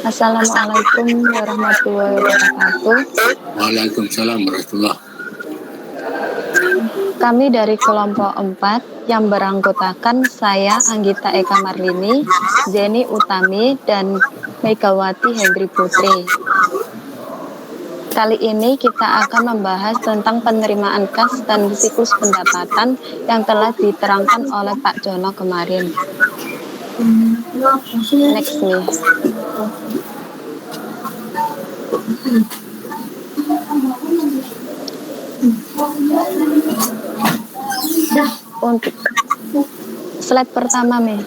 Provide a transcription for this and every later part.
Assalamualaikum warahmatullahi wabarakatuh. Waalaikumsalam warahmatullahi. Kami dari kelompok 4 yang beranggotakan saya Anggita Eka Marlini, Jenny Utami, dan Megawati Hendri Putri. Kali ini kita akan membahas tentang penerimaan kas dan siklus pendapatan yang telah diterangkan oleh Pak Jono kemarin. Next nih. Untuk slide pertama nih.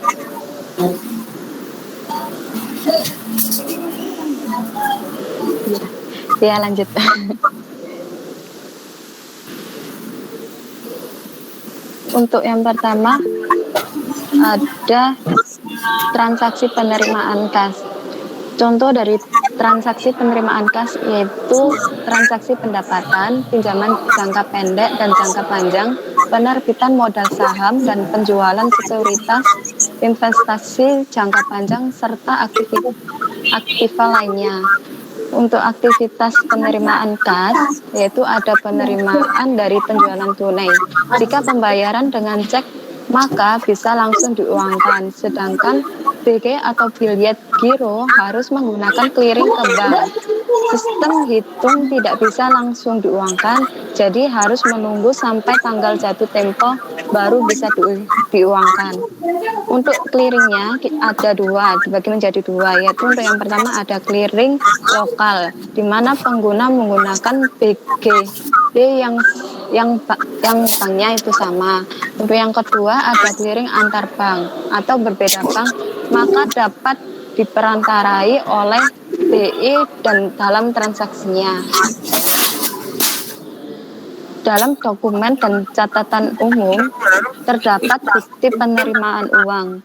Ya lanjut. Untuk yang pertama ada transaksi penerimaan kas. Contoh dari transaksi penerimaan kas yaitu transaksi pendapatan, pinjaman jangka pendek dan jangka panjang, penerbitan modal saham dan penjualan sekuritas, investasi jangka panjang, serta aktiva lainnya. Untuk aktivitas penerimaan kas, yaitu ada penerimaan dari penjualan tunai. Jika pembayaran dengan cek, maka bisa langsung diuangkan, sedangkan BG atau biliet giro harus menggunakan clearing ke bank. Sistem hitung tidak bisa langsung diuangkan, jadi harus menunggu sampai tanggal jatuh tempo baru bisa diuangkan. Untuk clearingnya ada dua, dibagi menjadi dua, yaitu untuk yang pertama ada clearing lokal, di mana pengguna menggunakan BG yang banknya itu sama. Untuk yang kedua ada clearing antar bank atau berbeda bank, maka dapat diperantarai oleh BI dan dalam transaksinya. Dalam dokumen dan catatan umum terdapat bukti penerimaan uang,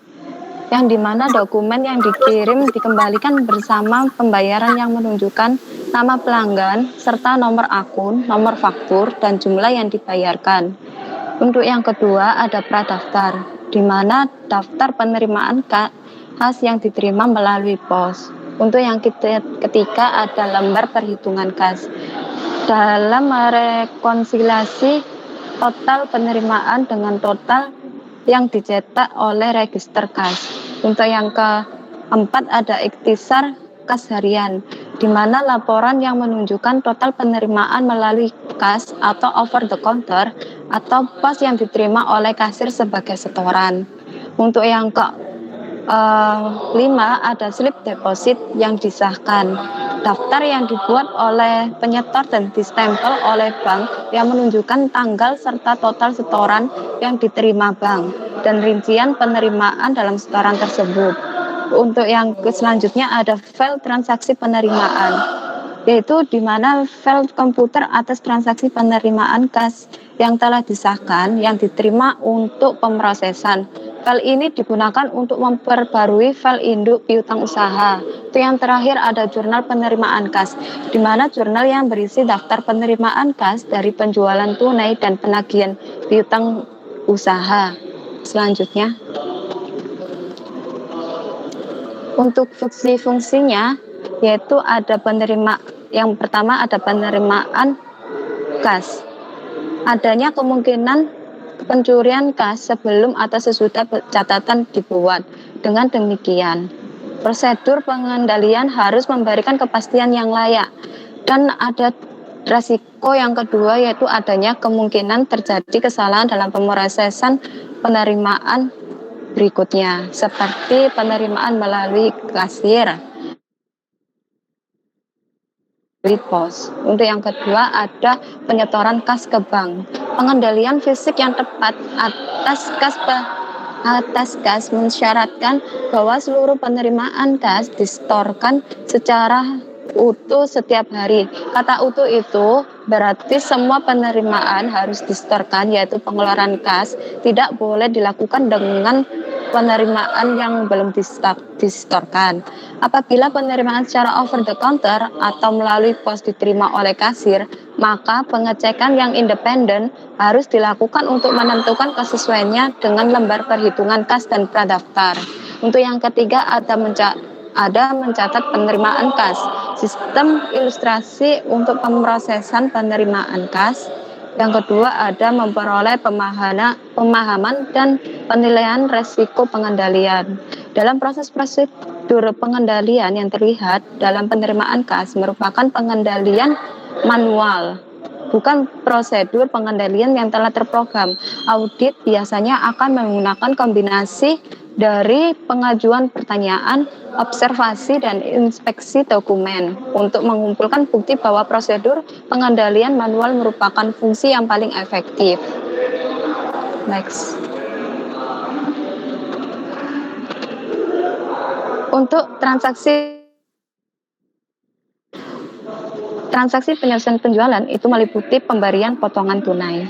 yang dimana dokumen yang dikirim dikembalikan bersama pembayaran yang menunjukkan nama pelanggan serta nomor akun, nomor faktur, dan jumlah yang dibayarkan. Untuk yang kedua ada pradaftar, di mana daftar penerimaan kas yang diterima melalui pos. Untuk yang ketiga ada lembar perhitungan kas. Dalam merekonsiliasi total penerimaan dengan total yang dicetak oleh register kas. Untuk yang keempat ada ikhtisar kas harian, di mana laporan yang menunjukkan total penerimaan melalui kas atau over the counter atau pos yang diterima oleh kasir sebagai setoran. Untuk yang kelima ada slip deposit yang disahkan, daftar yang dibuat oleh penyetor dan distempel oleh bank yang menunjukkan tanggal serta total setoran yang diterima bank dan rincian penerimaan dalam setoran tersebut. Untuk yang selanjutnya ada file transaksi penerimaan, yaitu di mana file komputer atas transaksi penerimaan kas yang telah disahkan yang diterima untuk pemrosesan. File ini digunakan untuk memperbarui file induk piutang usaha. Itu yang terakhir ada jurnal penerimaan kas, di mana jurnal yang berisi daftar penerimaan kas dari penjualan tunai dan penagihan piutang usaha. Selanjutnya, untuk fungsi-fungsinya yaitu ada yang pertama ada penerimaan kas. Adanya kemungkinan pencurian kas sebelum atau sesudah catatan dibuat. Dengan demikian, prosedur pengendalian harus memberikan kepastian yang layak. Dan ada resiko yang kedua yaitu adanya kemungkinan terjadi kesalahan dalam pemrosesan penerimaan berikutnya, seperti penerimaan melalui kasir, pos. Untuk yang kedua ada penyetoran kas ke bank. Pengendalian fisik yang tepat atas kas mensyaratkan bahwa seluruh penerimaan kas disetorkan secara utuh setiap hari. Kata utuh itu berarti semua penerimaan harus disetorkan, yaitu pengeluaran kas tidak boleh dilakukan dengan penerimaan yang belum distorkan. Apabila penerimaan secara over the counter atau melalui pos diterima oleh kasir, maka pengecekan yang independen harus dilakukan untuk menentukan kesesuaiannya dengan lembar perhitungan kas dan pradaftar. Untuk yang ketiga ada mencatat penerimaan kas. Sistem ilustrasi untuk pemrosesan penerimaan kas. Yang kedua ada memperoleh pemahaman dan penilaian resiko pengendalian. Dalam proses prosedur pengendalian yang terlihat dalam penerimaan kas merupakan pengendalian manual, bukan prosedur pengendalian yang telah terprogram. Audit biasanya akan menggunakan kombinasi dari pengajuan pertanyaan, observasi, dan inspeksi dokumen untuk mengumpulkan bukti bahwa prosedur pengendalian manual merupakan fungsi yang paling efektif. Next. Untuk transaksi penyelesaian penjualan itu meliputi pemberian potongan tunai.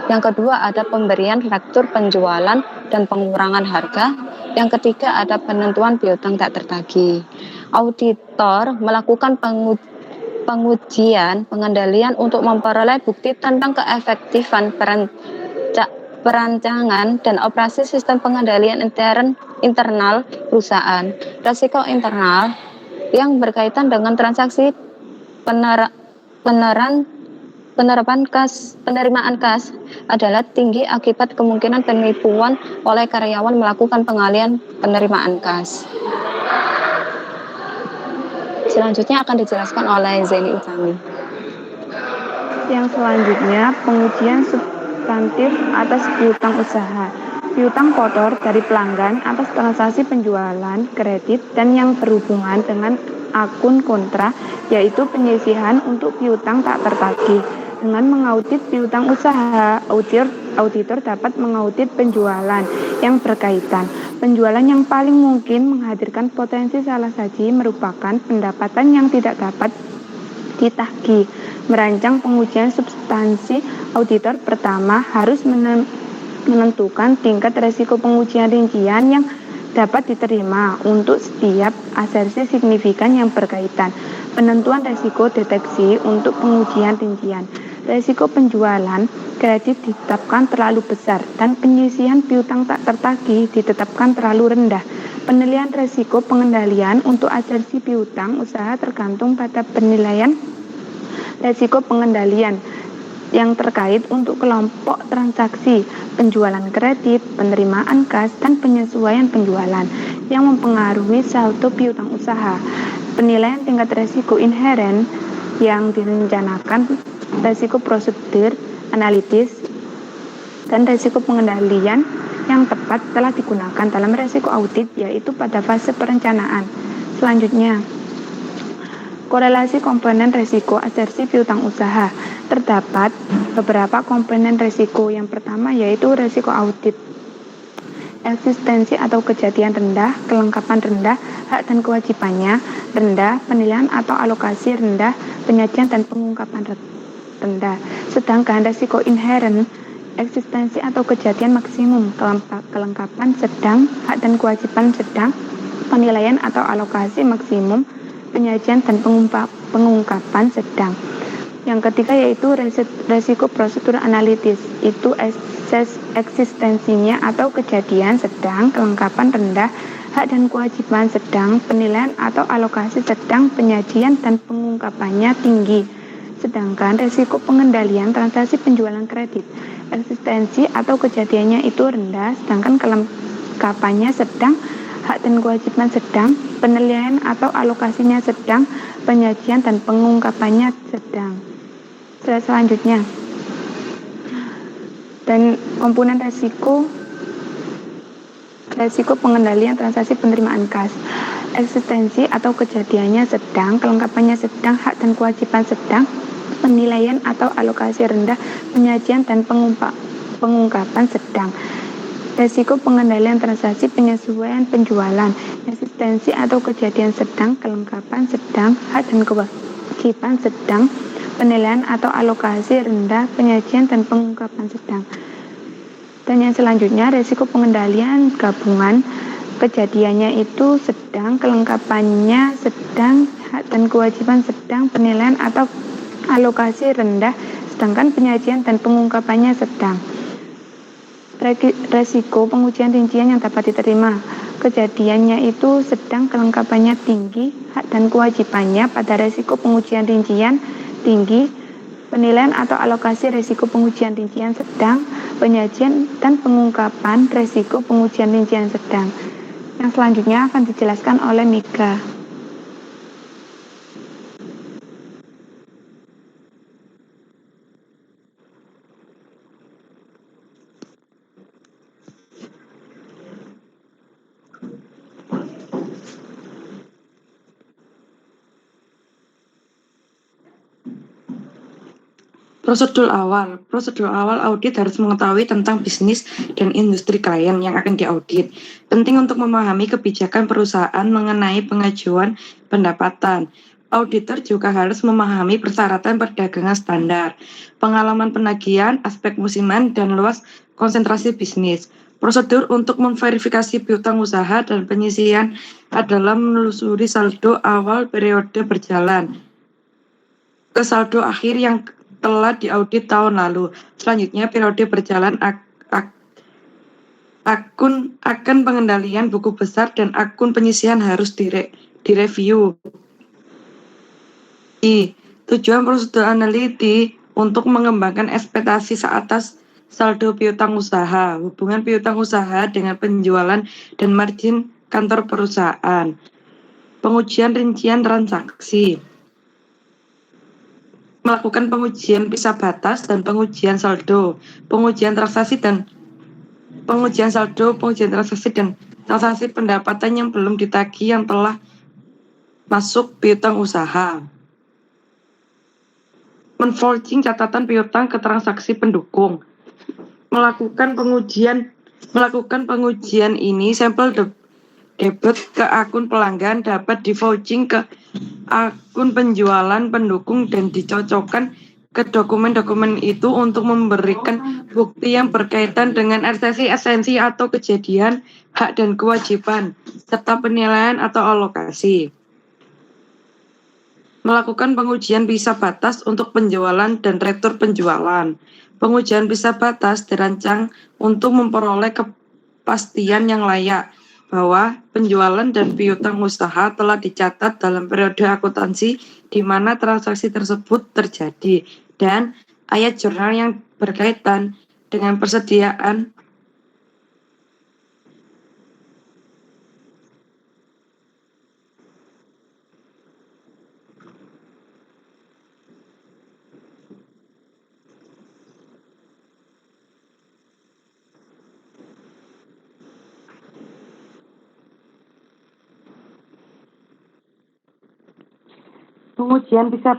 Yang kedua ada pemberian faktur penjualan dan pengurangan harga. Yang ketiga ada penentuan piutang tak tertagih. Auditor melakukan pengujian pengendalian untuk memperoleh bukti tentang keefektifan perancangan dan operasi sistem pengendalian internal perusahaan. Risiko internal yang berkaitan dengan transaksi penerimaan kas adalah tinggi akibat kemungkinan penipuan oleh karyawan melakukan pengalihan penerimaan kas. Selanjutnya akan dijelaskan oleh Zeni Utami. Yang selanjutnya, pengujian substantif atas piutang usaha. Piutang kotor dari pelanggan atas transaksi penjualan, kredit, dan yang berhubungan dengan akun kontra, yaitu penyisihan untuk piutang tak tertagih. Dengan mengaudit piutang usaha, auditor dapat mengaudit penjualan yang berkaitan. Penjualan yang paling mungkin menghadirkan potensi salah saji merupakan pendapatan yang tidak dapat ditagih. Merancang pengujian substansi, auditor pertama harus menentukan tingkat resiko pengujian rincian yang dapat diterima untuk setiap asersi signifikan yang berkaitan. Penentuan resiko deteksi untuk pengujian rincian. Resiko penjualan kredit ditetapkan terlalu besar dan penyisihan piutang tak tertagih ditetapkan terlalu rendah. Penilaian resiko pengendalian untuk asersi piutang usaha tergantung pada penilaian resiko pengendalian yang terkait untuk kelompok transaksi, penjualan kredit, penerimaan kas, dan penyesuaian penjualan yang mempengaruhi saldo piutang usaha. Penilaian tingkat resiko inheren yang direncanakan, resiko prosedur analitis, dan resiko pengendalian yang tepat telah digunakan dalam resiko audit, yaitu pada fase perencanaan. Selanjutnya, korelasi komponen resiko asersi piutang usaha. Terdapat beberapa komponen resiko. Yang pertama yaitu resiko audit. Eksistensi atau kejadian rendah, kelengkapan rendah, hak dan kewajibannya rendah, penilaian atau alokasi rendah, penyajian dan pengungkapan rendah. Sedangkan resiko inheren, eksistensi atau kejadian maksimum, kelengkapan sedang, hak dan kewajiban sedang, penilaian atau alokasi maksimum, penyajian dan pengungkapan sedang. Yang ketiga yaitu resiko prosedur analitis, itu eksistensinya atau kejadian sedang, kelengkapan rendah, hak dan kewajiban sedang, penilaian atau alokasi sedang, penyajian dan pengungkapannya tinggi. Sedangkan resiko pengendalian transaksi penjualan kredit, eksistensi atau kejadiannya itu rendah, sedangkan kelengkapannya sedang, hak dan kewajiban sedang, penilaian atau alokasinya sedang, penyajian dan pengungkapannya sedang. Selanjutnya, dan komponen resiko pengendalian transaksi penerimaan kas, eksistensi atau kejadiannya sedang, kelengkapannya sedang, hak dan kewajiban sedang, penilaian atau alokasi rendah, penyajian dan pengungkapan sedang. Resiko pengendalian transaksi penyesuaian penjualan, eksistensi atau kejadian sedang, kelengkapan sedang, hak dan kewajiban sedang, penilaian atau alokasi rendah, penyajian dan pengungkapan sedang. Dan yang selanjutnya resiko pengendalian gabungan, kejadiannya itu sedang, kelengkapannya sedang, hak dan kewajiban sedang, penilaian atau alokasi rendah, sedangkan penyajian dan pengungkapannya sedang. Resiko pengujian rincian yang dapat diterima, kejadiannya itu sedang, kelengkapannya tinggi, hak dan kewajibannya pada resiko pengujian rincian tinggi, penilaian atau alokasi resiko pengujian rincian sedang, penyajian dan pengungkapan resiko pengujian rincian sedang. Yang selanjutnya akan dijelaskan oleh Mika. Prosedur awal audit harus mengetahui tentang bisnis dan industri klien yang akan diaudit. Penting untuk memahami kebijakan perusahaan mengenai pengajuan pendapatan. Auditor juga harus memahami persyaratan perdagangan standar, pengalaman penagihan, aspek musiman, dan luas konsentrasi bisnis. Prosedur untuk memverifikasi piutang usaha dan penyisian adalah menelusuri saldo awal periode berjalan ke saldo akhir yang telah diaudit tahun lalu. Selanjutnya, periode berjalan akan pengendalian buku besar dan akun penyisian harus direview. Tujuan prosedur analiti untuk mengembangkan ekspektasi seatas saldo piutang usaha, hubungan piutang usaha dengan penjualan dan margin kantor perusahaan. Pengujian rincian transaksi. Melakukan pengujian pisah batas dan pengujian saldo, pengujian transaksi dan transaksi pendapatan yang belum ditagih yang telah masuk piutang usaha. Menforging catatan piutang ke transaksi pendukung. Melakukan pengujian ini sampel debit ke akun pelanggan dapat di-vouching ke akun penjualan pendukung dan dicocokkan ke dokumen-dokumen itu untuk memberikan bukti yang berkaitan dengan esensi atau kejadian, hak dan kewajiban, serta penilaian atau alokasi. Melakukan pengujian bisa batas untuk penjualan dan retur penjualan. Pengujian bisa batas dirancang untuk memperoleh kepastian yang layak bahwa penjualan dan piutang usaha telah dicatat dalam periode akuntansi di mana transaksi tersebut terjadi, dan ayat jurnal yang berkaitan dengan persediaan pengujian bisa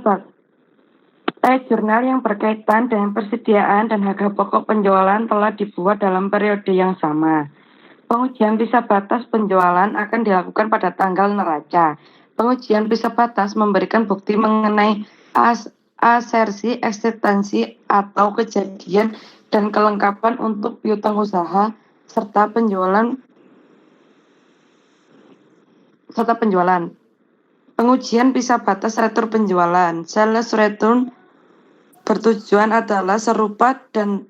jurnal yang berkaitan dengan persediaan dan harga pokok penjualan telah dibuat dalam periode yang sama. Pengujian bisa batas penjualan akan dilakukan pada tanggal neraca. Pengujian bisa batas memberikan bukti mengenai asersi, eksistensi, atau kejadian dan kelengkapan untuk piutang usaha serta penjualan. Pengujian bisa batas retur penjualan. Sales return bertujuan adalah serupa dan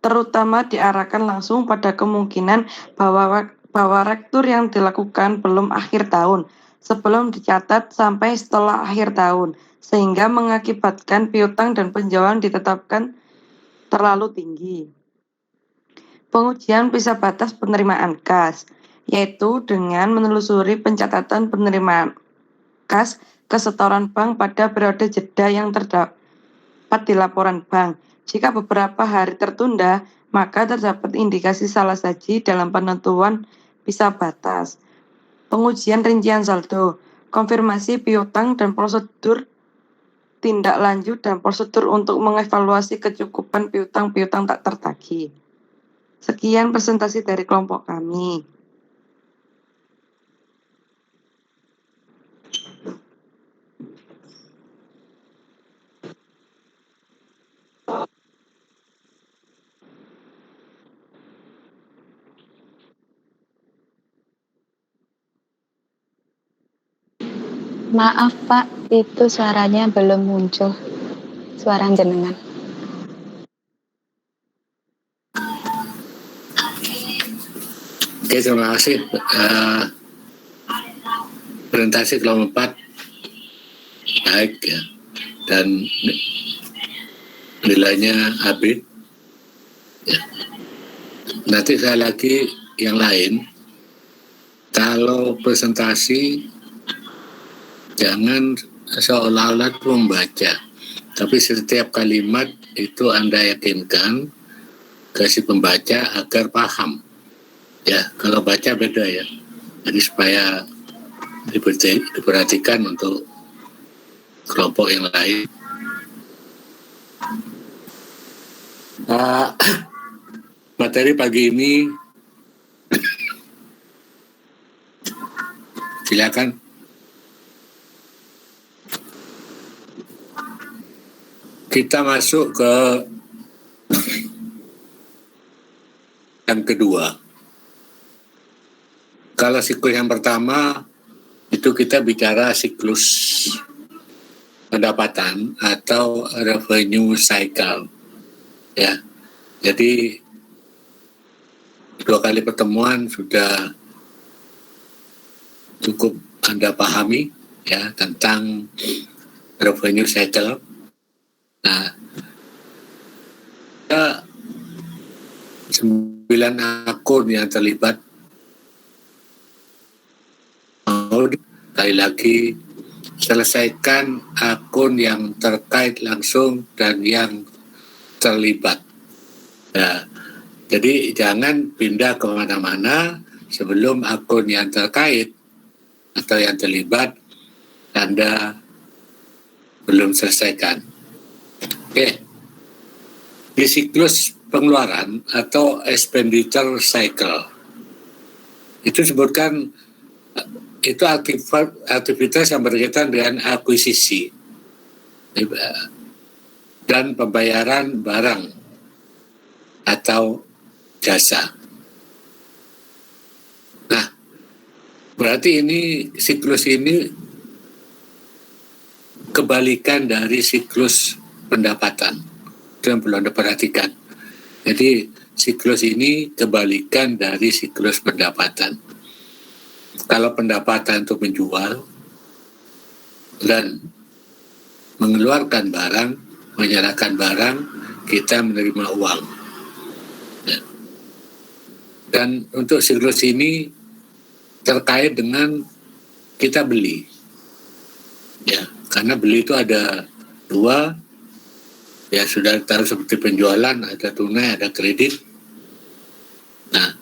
terutama diarahkan langsung pada kemungkinan bahwa retur yang dilakukan belum akhir tahun, sebelum dicatat sampai setelah akhir tahun, sehingga mengakibatkan piutang dan penjualan ditetapkan terlalu tinggi. Pengujian bisa batas penerimaan kas, yaitu dengan menelusuri pencatatan penerimaan kas ke setoran bank pada periode jeda yang terdapat di laporan bank. Jika beberapa hari tertunda, maka terdapat indikasi salah saji dalam penentuan bisa batas. Pengujian rincian saldo, konfirmasi piutang dan prosedur tindak lanjut dan prosedur untuk mengevaluasi kecukupan piutang tak tertagih. Sekian presentasi dari kelompok kami. Maaf Pak, itu suaranya belum muncul. Suara jenengan. Oke, terima kasih. Presentasi kelompok 4 baik ya, dan nilainya habis. Ya. Nanti saya lagi yang lain. Kalau presentasi jangan seolah-olah membaca, tapi setiap kalimat itu Anda yakinkan ke si pembaca agar paham. Ya, kalau baca beda ya. Jadi supaya diperhatikan untuk kelompok yang lain. Materi pagi ini silakan. Kita masuk ke yang kedua. Kalau siklus yang pertama itu kita bicara siklus pendapatan atau revenue cycle. Ya. Jadi 2 kali pertemuan sudah cukup Anda pahami ya tentang revenue cycle. Nah, ada 9 akun yang terlibat. Sekali lagi, selesaikan akun yang terkait langsung dan yang terlibat. Ya, jadi jangan pindah kemana-mana sebelum akun yang terkait atau yang terlibat Anda belum selesaikan. Oke. Di siklus pengeluaran atau expenditure cycle itu sebutkan itu aktivitas yang berkaitan dengan akuisisi dan pembayaran barang atau jasa. Nah, berarti ini siklus ini kebalikan dari siklus pendapatan. Itu yang perlu Anda perhatikan. Jadi siklus ini kebalikan dari siklus pendapatan. Kalau pendapatan itu menjual dan mengeluarkan barang, menyerahkan barang, kita menerima uang. Ya. Dan untuk siklus ini terkait dengan kita beli. Ya, karena beli itu ada 2, ya sudah tahu seperti penjualan, ada tunai, ada kredit. Nah,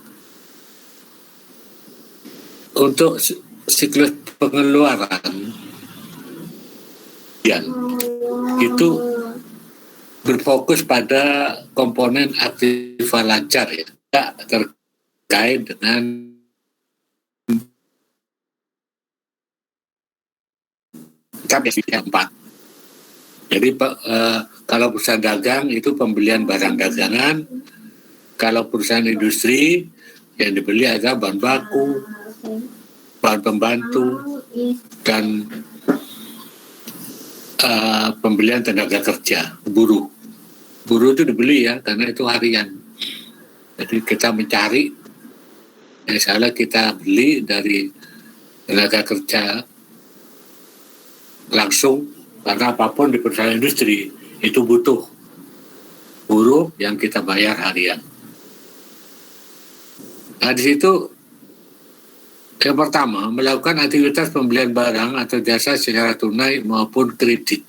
untuk siklus pengeluaran itu berfokus pada komponen aktiva lancar ya, terkait dengan KPI 4. Jadi kalau perusahaan dagang itu pembelian barang dagangan, kalau perusahaan industri yang dibeli adalah bahan baku, bahan pembantu, dan pembelian tenaga kerja, buruh. Buruh itu dibeli ya, karena itu harian. Jadi kita mencari, misalnya kita beli dari tenaga kerja langsung, karena apapun di perusahaan industri itu butuh buruh yang kita bayar harian. Nah, di situ yang pertama, melakukan aktivitas pembelian barang atau jasa secara tunai maupun kredit.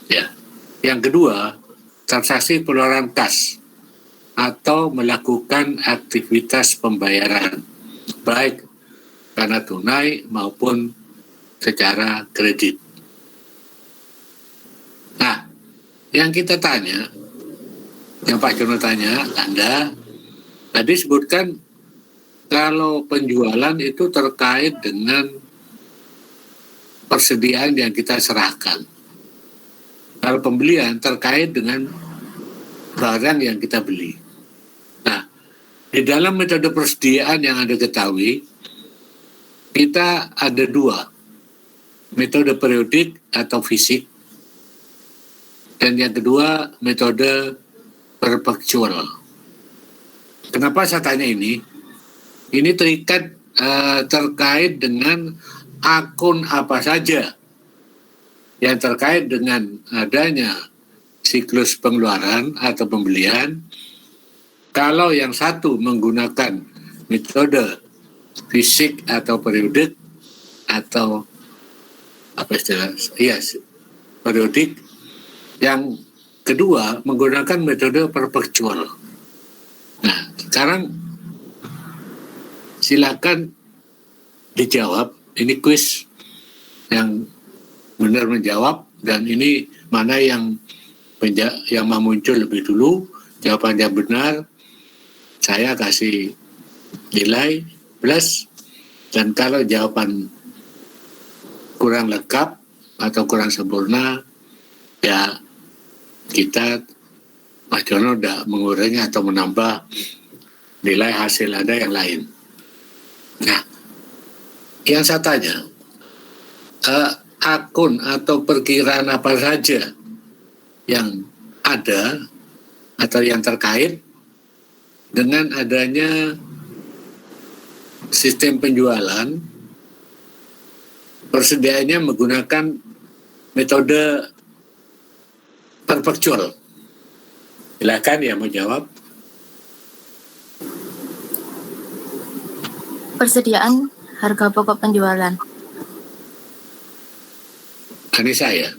Ya. Yang kedua, transaksi pengeluaran kas atau melakukan aktivitas pembayaran, baik karena tunai maupun secara kredit. Nah, yang kita tanya, yang Pak Jono tanya, Anda tadi sebutkan kalau penjualan itu terkait dengan persediaan yang kita serahkan. Kalau pembelian terkait dengan barang yang kita beli. Nah, di dalam metode persediaan yang Anda ketahui, kita ada 2. metode periodik atau fisik, dan yang kedua metode perpektual. Kenapa saya tanya ini? Ini terkait dengan akun apa saja yang terkait dengan adanya siklus pengeluaran atau pembelian. Kalau yang satu menggunakan metode fisik atau periodik atau apa istilah? Yes, periodik. Yang kedua menggunakan metode perpektual. Nah, sekarang silakan dijawab. Ini kuis yang benar menjawab, dan ini mana yang mau muncul lebih dulu. Jawabannya benar, saya kasih nilai plus, dan kalau jawaban kurang lengkap atau kurang sempurna, ya kita Mas Jono udah mengurangi atau menambah nilai hasil Anda yang lain. Nah, yang saya tanya, akun atau perkiraan apa saja yang ada atau yang terkait dengan adanya sistem penjualan, persediaannya menggunakan metode perpektual. Silakan yang mau jawab. Persediaan harga pokok penjualan. Anissa ya?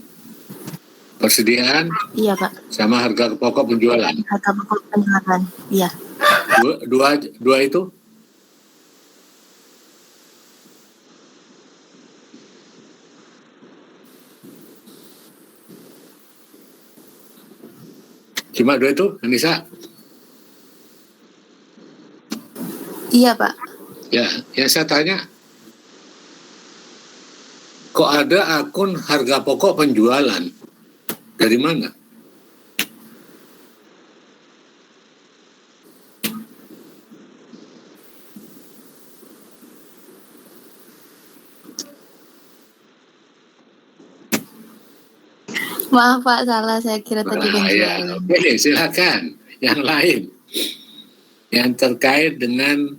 Persediaan Iya, Pak. sama harga pokok penjualan. Harga pokok penjualan. Iya. Dua itu? Cuma dua itu, Anissa? Iya, Pak. Ya, yang saya tanya, kok ada akun harga pokok penjualan? Dari mana? Maaf, Pak, salah. Saya kira tadi Ya, penjualan. oke, silakan. Yang lain, yang terkait dengan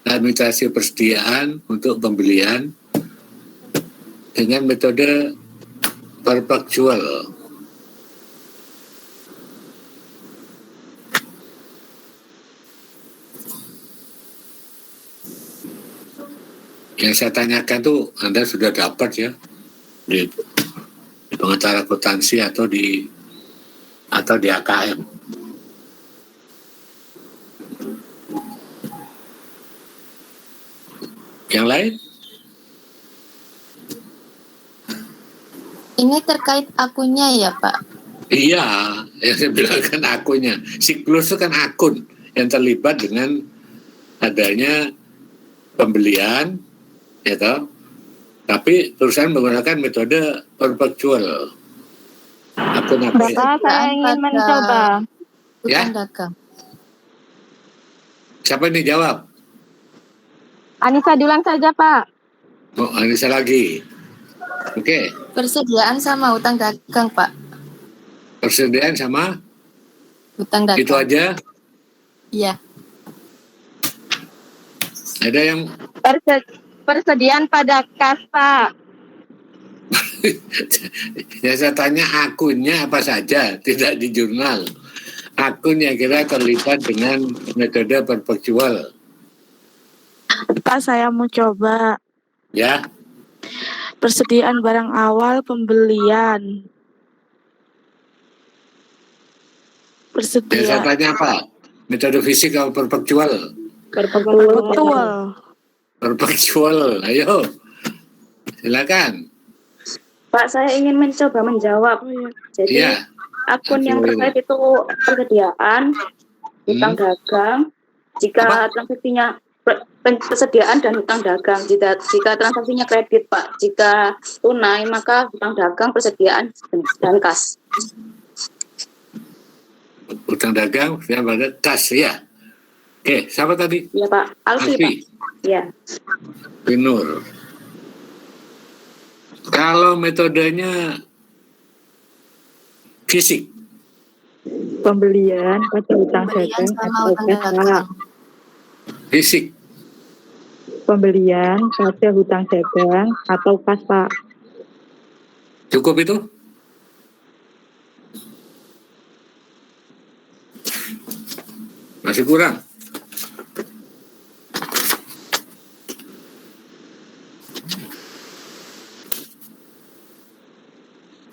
administrasi persediaan untuk pembelian dengan metode perpektual. Yang saya tanyakan tuh Anda sudah dapat ya di pengacara akuntansi atau di AKM. Yang lain? Ini terkait akunnya ya, Pak? Iya, yang saya bilang kan akunnya. Siklus itu kan akun yang terlibat dengan adanya pembelian, ya toh. Tapi perusahaan menggunakan metode perpektual. Akun apa? Bapak, saya ingin mencoba. Ya? Utang dagang. Siapa ini jawab? Anissa diulang saja, Pak. Oh, Anissa lagi. Oke. Persediaan sama utang dagang, Pak. Persediaan sama? Utang dagang. Itu aja? Iya. Ada yang Persediaan pada kas, Pak. ya saya tanya akunnya apa saja, tidak di jurnal. Akun yang kira terlibat dengan metode perpektual. Pak, saya mau coba Ya, persediaan barang awal pembelian. yang saya Persediaan tanya apa? Metode fisik atau perpektual? betul. Perpektual, ayo. Silakan. Pak, saya ingin mencoba menjawab. Jadi Iya. akun yang terkait itu persediaan, utang dagang. Jika transaksinya persediaan dan utang dagang. Jika transaksinya kredit, Pak. Jika tunai, maka utang dagang, persediaan, dan kas. Utang dagang, yang pada kas ya. Oke, siapa tadi? Ya, Pak. Alfi, Pak. Ya. Pinur. Kalau metodenya fisik, Pembelian pada hutang Pembelian dagang sama atau utang kas, Pak. dagang. fisik. Pembelian pada hutang dagang atau kas, Pak. Cukup itu? Masih kurang?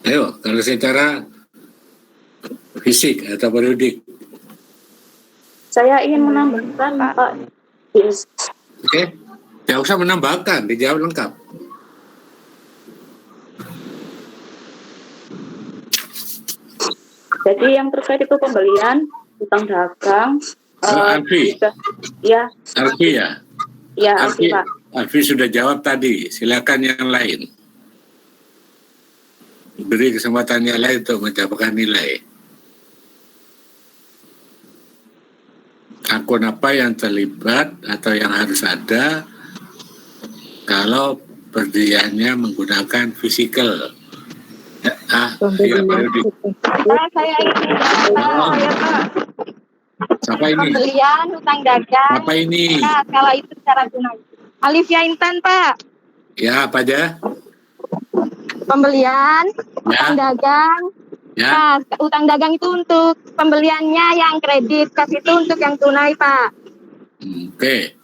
Ayo, kalau secara fisik atau periodik. Saya ingin menambahkan, Pak. Yes. Oke? Tidak usah menambahkan, dijawab lengkap. Jadi yang terkait itu pembelian, hutang dagang. Alfi. Ya, Alfi ya? ya, Alfi, Pak. Alfi sudah jawab tadi, silakan yang lain. Beri kesempatan yang lain untuk mencapai nilai. Akun apa yang terlibat atau yang harus ada kalau pembeliannya menggunakan fisikal? Ya, Pembelian periodik. Saya ini, Oh, siapa ini? pembelian utang dagang. Siapa ini? Nah, kalau itu secara tunai. Alifia Intan, Pak. Ya, apa aja? Pembelian, utang Ya, dagang. ya. Kas, utang dagang itu untuk pembeliannya yang kredit, kas itu untuk yang tunai, Pak. Oke.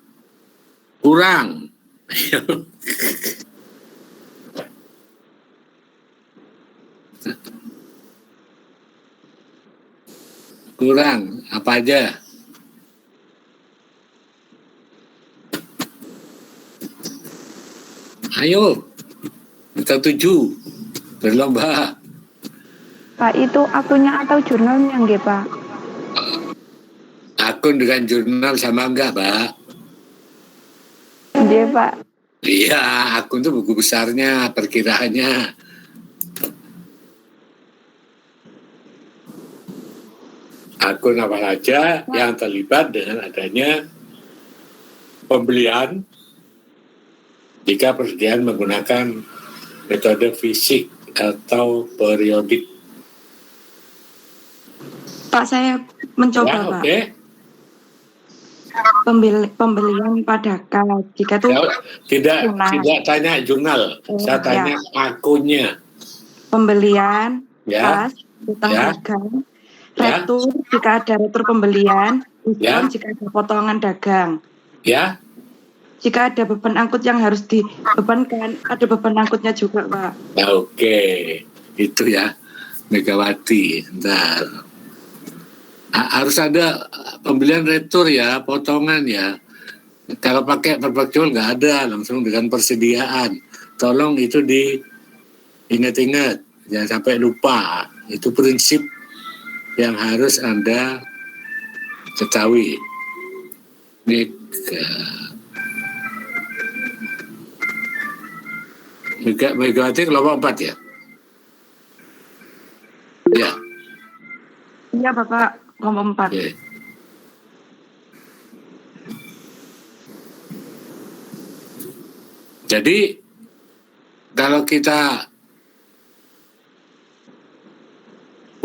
Kurang. Kurang. Apa aja? Ayo. Kita 7. Berlomba. Pak, itu akunnya atau jurnalnya nggih, Pak? Akun dengan jurnal sama enggak, Pak? Nggih, Pak. Iya, akun itu buku besarnya, perkiraannya. Akun apa saja yang terlibat dengan adanya pembelian jika persediaan menggunakan metode fisik atau periodik. Pak, saya mencoba, Ya, Pak. oke. Pembelian pada kas. Jika itu Ya, tunai. tidak tanya jurnal, saya tanya akunnya. Pembelian, Ya, kas, hutang Ya. dagang, Ya. retur jika ada retur pembelian, diskon Ya. jika ada potongan dagang. ya. Jika ada beban angkut yang harus dibebankan, ada beban angkutnya juga, Pak. Ya, oke, itu ya Megawati. Bentar. Harus ada pembelian retur ya, potongan ya. Kalau pakai perpaktual nggak ada, langsung dengan persediaan. Tolong itu diingat-ingat, jangan sampai lupa. Itu prinsip yang harus Anda ketahui. Megawati kelompok 4 ya? Ya. Iya, Bapak, kelompok 4. Oke. Jadi kalau kita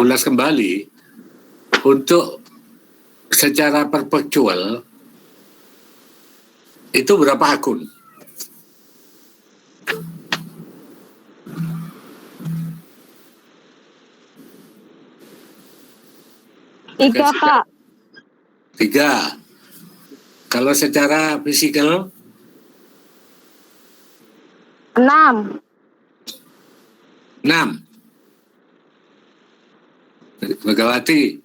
ulas kembali untuk secara perpetual itu berapa akun? Tiga, Pak. 3. Kalau secara fisikal 6. 6. Megawati.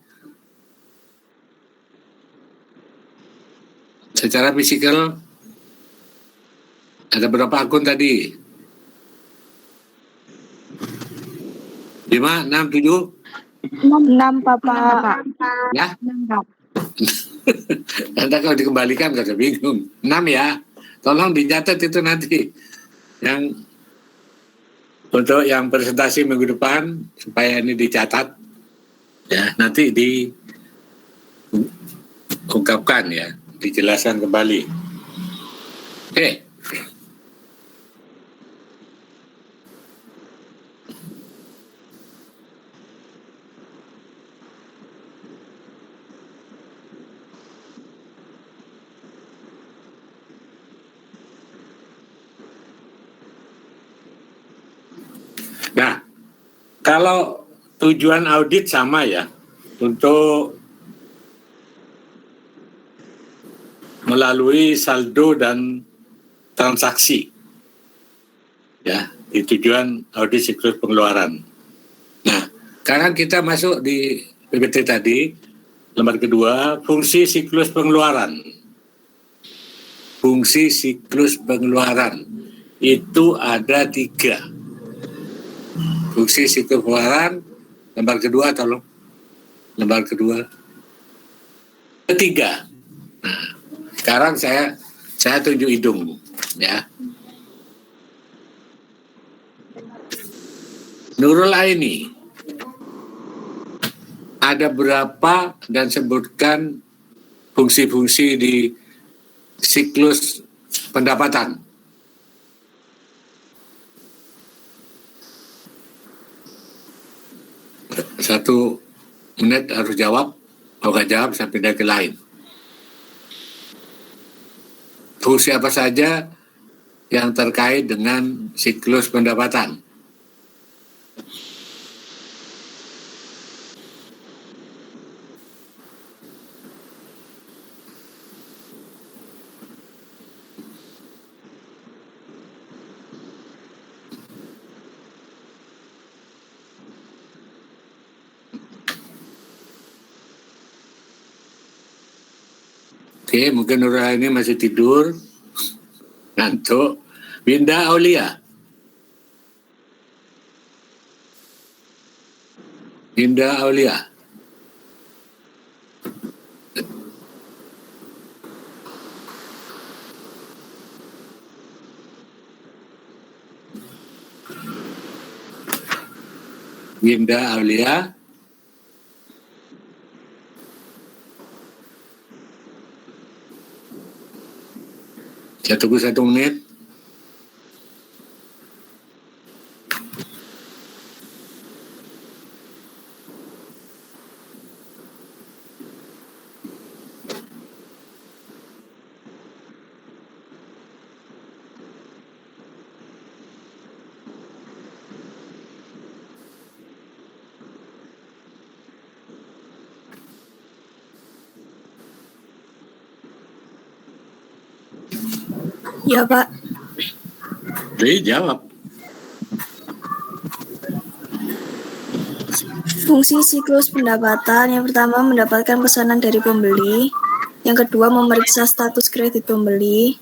Secara fisikal ada berapa akun tadi? 5, 6, 7? 6, Bapak. Ya? Nanti kalau dikembalikan gak bingung. 6 ya. Tolong dicatat itu nanti. Yang untuk yang presentasi minggu depan supaya ini dicatat. Ya, nanti diungkapkan ya, dijelaskan kembali. Oke. Nah, kalau tujuan audit sama ya, untuk melalui saldo dan transaksi. Ya, di tujuan audit siklus pengeluaran. Nah, sekarang kita masuk di PPT tadi, lembar kedua, fungsi siklus pengeluaran. Fungsi siklus pengeluaran itu ada 3. Fungsi siklus pengeluaran, lembar kedua tolong. Lembar kedua. Ketiga. Nah, sekarang saya tunjuk hidung, ya. Nurul Aini, ada berapa dan sebutkan fungsi-fungsi di siklus pendapatan? Satu menit harus jawab, kalau nggak jawab saya pindah ke lain. Fungsi apa saja yang terkait dengan siklus pendapatan? Oke, mungkin Nurul ini masih tidur, ngantuk. Winda Aulia. Winda Aulia. Winda Aulia. Saya tunggu 1 menit. Ya, Pak. Jadi jawab. Fungsi siklus pendapatan yang pertama mendapatkan pesanan dari pembeli, yang kedua memeriksa status kredit pembeli,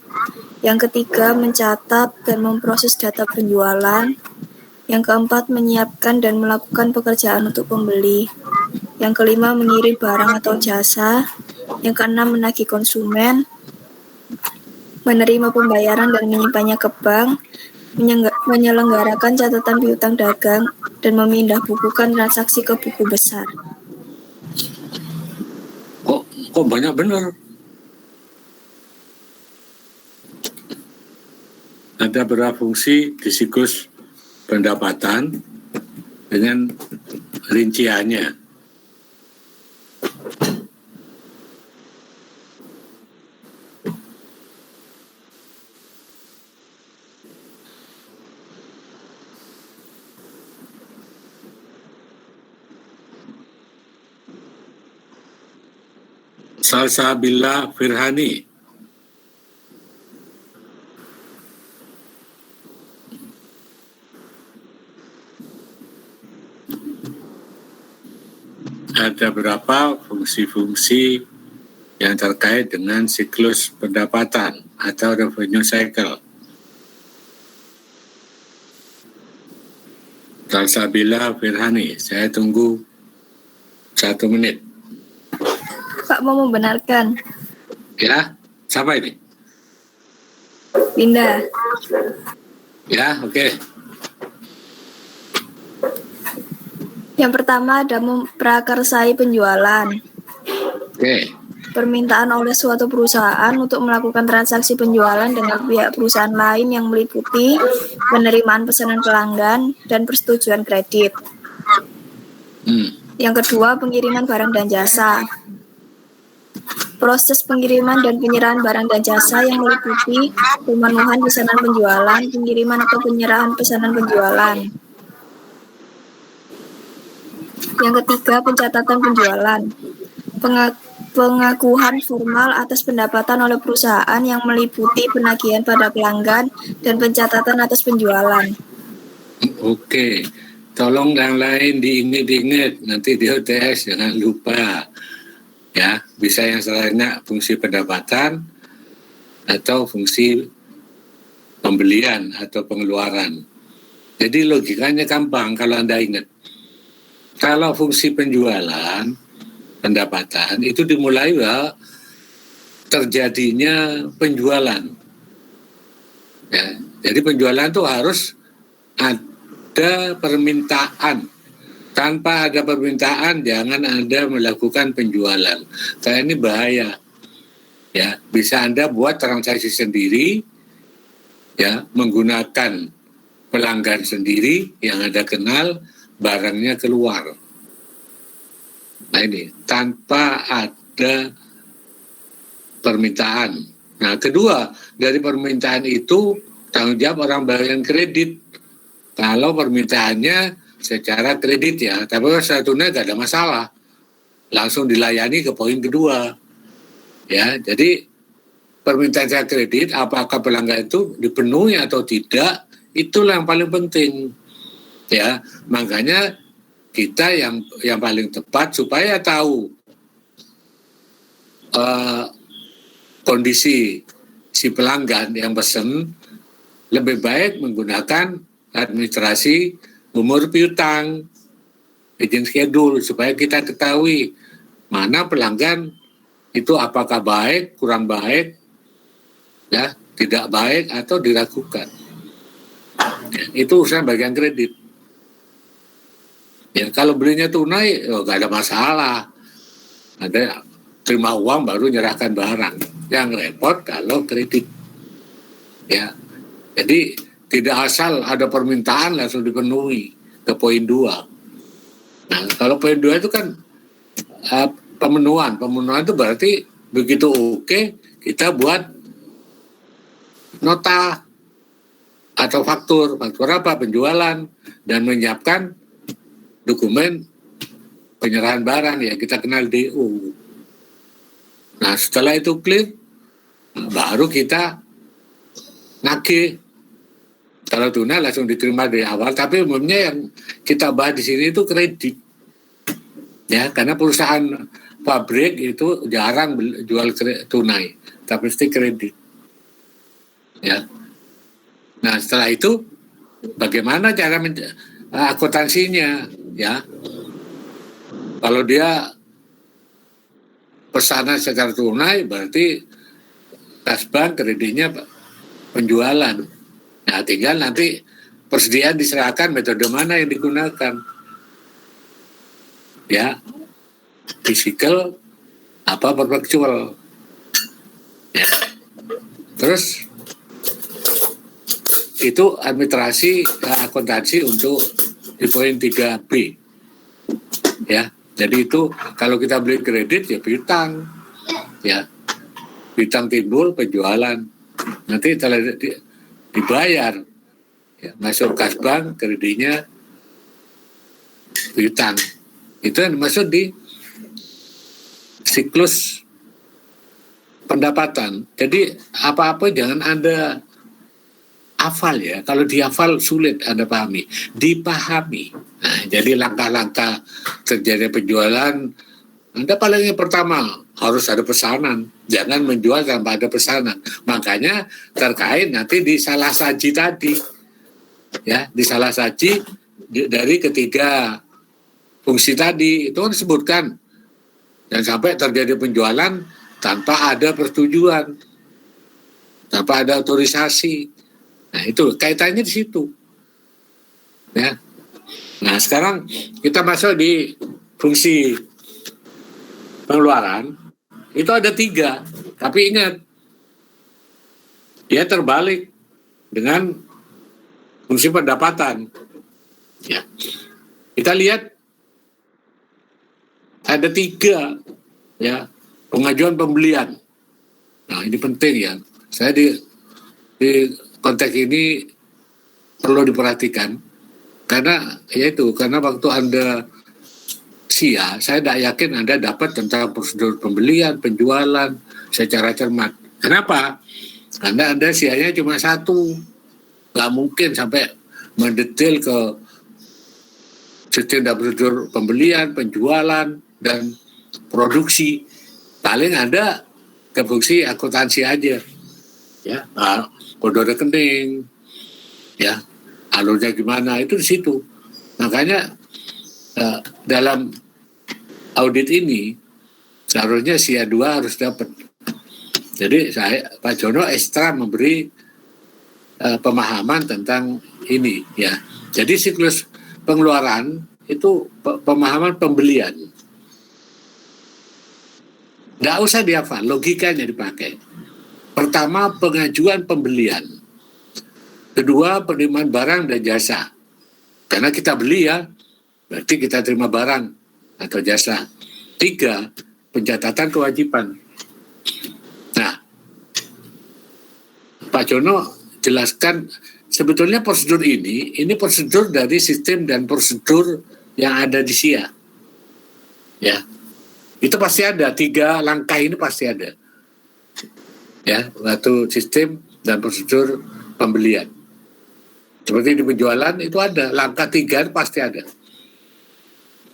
yang ketiga mencatat dan memproses data penjualan, yang keempat menyiapkan dan melakukan pekerjaan untuk pembeli, yang kelima mengirim barang atau jasa, yang keenam menagih konsumen, menerima pembayaran dan menyimpannya ke bank, menyelenggarakan catatan piutang dagang, dan memindah bukukan transaksi ke buku besar. Kok banyak benar? Ada berapa fungsi di siklus pendapatan dengan rinciannya? Salsabila Firhani. Ada berapa fungsi-fungsi yang terkait dengan siklus pendapatan atau revenue cycle? Salsabila Firhani, saya tunggu 1 menit. Pak mau membenarkan. Ya, siapa ini? Linda. Ya, oke. Yang pertama ada memprakarsai penjualan. Oke. Permintaan oleh suatu perusahaan untuk melakukan transaksi penjualan dengan pihak perusahaan lain yang meliputi penerimaan pesanan pelanggan dan persetujuan kredit. Yang kedua, pengiriman barang dan jasa. Proses pengiriman dan penyerahan barang dan jasa yang meliputi pemenuhan pesanan penjualan, pengiriman atau penyerahan pesanan penjualan. Yang ketiga, pencatatan penjualan. Pengakuan formal atas pendapatan oleh perusahaan yang meliputi penagihan pada pelanggan dan pencatatan atas penjualan. Oke, tolong yang lain diingat nanti di UTS jangan lupa ya. Bisa yang selainnya fungsi pendapatan atau fungsi pembelian atau pengeluaran. Jadi logikanya gampang kalau Anda ingat. Kalau fungsi penjualan, pendapatan itu dimulai terjadinya penjualan. Ya, jadi penjualan itu harus ada permintaan. Tanpa ada permintaan jangan Anda melakukan penjualan. Karena ini bahaya. Ya, bisa Anda buat transaksi sendiri ya, menggunakan pelanggan sendiri yang Anda kenal, barangnya keluar. Nah ini, tanpa ada permintaan. Nah kedua, dari permintaan itu tanggung jawab orang bayar kredit. Kalau permintaannya secara kredit ya, tapi kalau secara tunai gak ada masalah. Langsung dilayani ke poin kedua. Ya, jadi permintaan secara kredit, apakah pelanggan itu dipenuhi atau tidak, itulah yang paling penting. Ya, makanya kita yang paling tepat supaya tahu kondisi si pelanggan yang pesen, lebih baik menggunakan administrasi umur piutang, izin schedule, supaya kita ketahui mana pelanggan itu apakah baik, kurang baik, ya, tidak baik atau diragukan. Itu urusan bagian kredit. Ya, kalau belinya tunai, nggak ada masalah. Ada terima uang baru nyerahkan barang. Yang repot kalau kredit. Ya, jadi tidak asal ada permintaan langsung dipenuhi ke poin 2. Nah, kalau poin 2 itu kan pemenuhan. Pemenuhan itu berarti begitu oke, kita buat nota atau faktur apa? Penjualan, dan menyiapkan dokumen penyerahan barang ya, kita kenal DO. Nah setelah itu clear, baru kita nagih. Kalau tunai langsung diterima dari awal, tapi umumnya yang kita bahas di sini itu kredit. Ya, karena perusahaan pabrik itu jarang jual tunai, tapi mesti kredit. Ya. Nah setelah itu bagaimana cara akuntansinya, ya? Kalau dia pesanan secara tunai berarti kas bank kreditnya penjualan. Nah tinggal nanti persediaan diserahkan metode mana yang digunakan, ya, physical apa perpetual. Ya. Terus itu administrasi akuntansi untuk di poin 3B. Ya, jadi itu kalau kita beli kredit ya piutang. Ya. Piutang timbul penjualan. Nanti setelah dibayar ya, masuk kas bank kreditnya piutang. Itu yang dimaksud di siklus pendapatan. Jadi apa-apa jangan Anda hafal ya, kalau dihafal sulit Anda pahami, dipahami. Nah, jadi langkah-langkah terjadi penjualan, Anda paling yang pertama harus ada pesanan, jangan menjual tanpa ada pesanan. Makanya terkait nanti di salah saji tadi, ya, di salah saji dari ketiga fungsi tadi itu kan disebutkan, dan sampai terjadi penjualan tanpa ada persetujuan, tanpa ada otorisasi. Nah itu kaitannya di situ. Ya. Nah sekarang kita masuk di fungsi pengeluaran. Itu ada 3. Tapi ingat, dia terbalik dengan fungsi pendapatan. Ya. Kita lihat ada 3 ya, pengajuan pembelian. Nah ini penting ya. Saya di konteks ini perlu diperhatikan karena waktu Anda SIA, saya tidak yakin Anda dapat tentang prosedur pembelian, penjualan secara cermat. Kenapa? Karena Anda SIA-nya cuma satu. Nggak mungkin sampai mendetail ke sistem dan prosedur pembelian, penjualan, dan produksi. Paling Anda ke fungsi akuntansi aja. Ya, kode rekening, ya, alurnya gimana, itu di situ. Makanya dalam audit ini seharusnya SIA 2 harus dapat. Jadi Pak Jono ekstra memberi pemahaman tentang ini, ya. Jadi siklus pengeluaran itu pemahaman pembelian. Nggak usah dihafal, logikanya dipakai. Pertama, pengajuan pembelian. Kedua, penerimaan barang dan jasa. Karena kita beli ya, berarti kita terima barang atau jasa. 3, pencatatan kewajiban. Nah, Pak Jono jelaskan sebetulnya prosedur ini prosedur dari sistem dan prosedur yang ada di SIA. Ya, itu pasti ada, 3 langkah ini pasti ada. Ya, waktu sistem dan prosedur pembelian. Seperti di penjualan itu ada, langkah 3 pasti ada.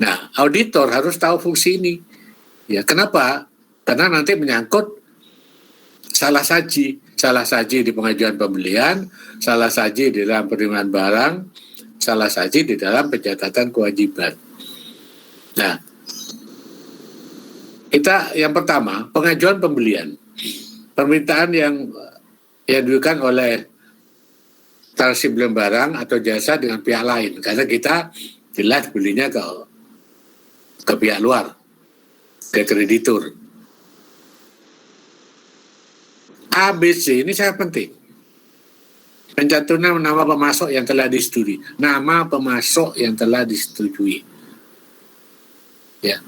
Nah, auditor harus tahu fungsi ini. Ya, kenapa? Karena nanti menyangkut salah saji di pengajuan pembelian, salah saji di dalam penerimaan barang, salah saji di dalam pencatatan kewajiban. Nah, kita yang pertama, pengajuan pembelian. Permintaan yang diajukan oleh transaksi beli barang atau jasa dengan pihak lain, karena kita jelas belinya ke pihak luar, ke kreditur. ABC ini sangat penting. Pencantuman nama pemasok yang telah disetujui. Nama pemasok yang telah disetujui. Ya,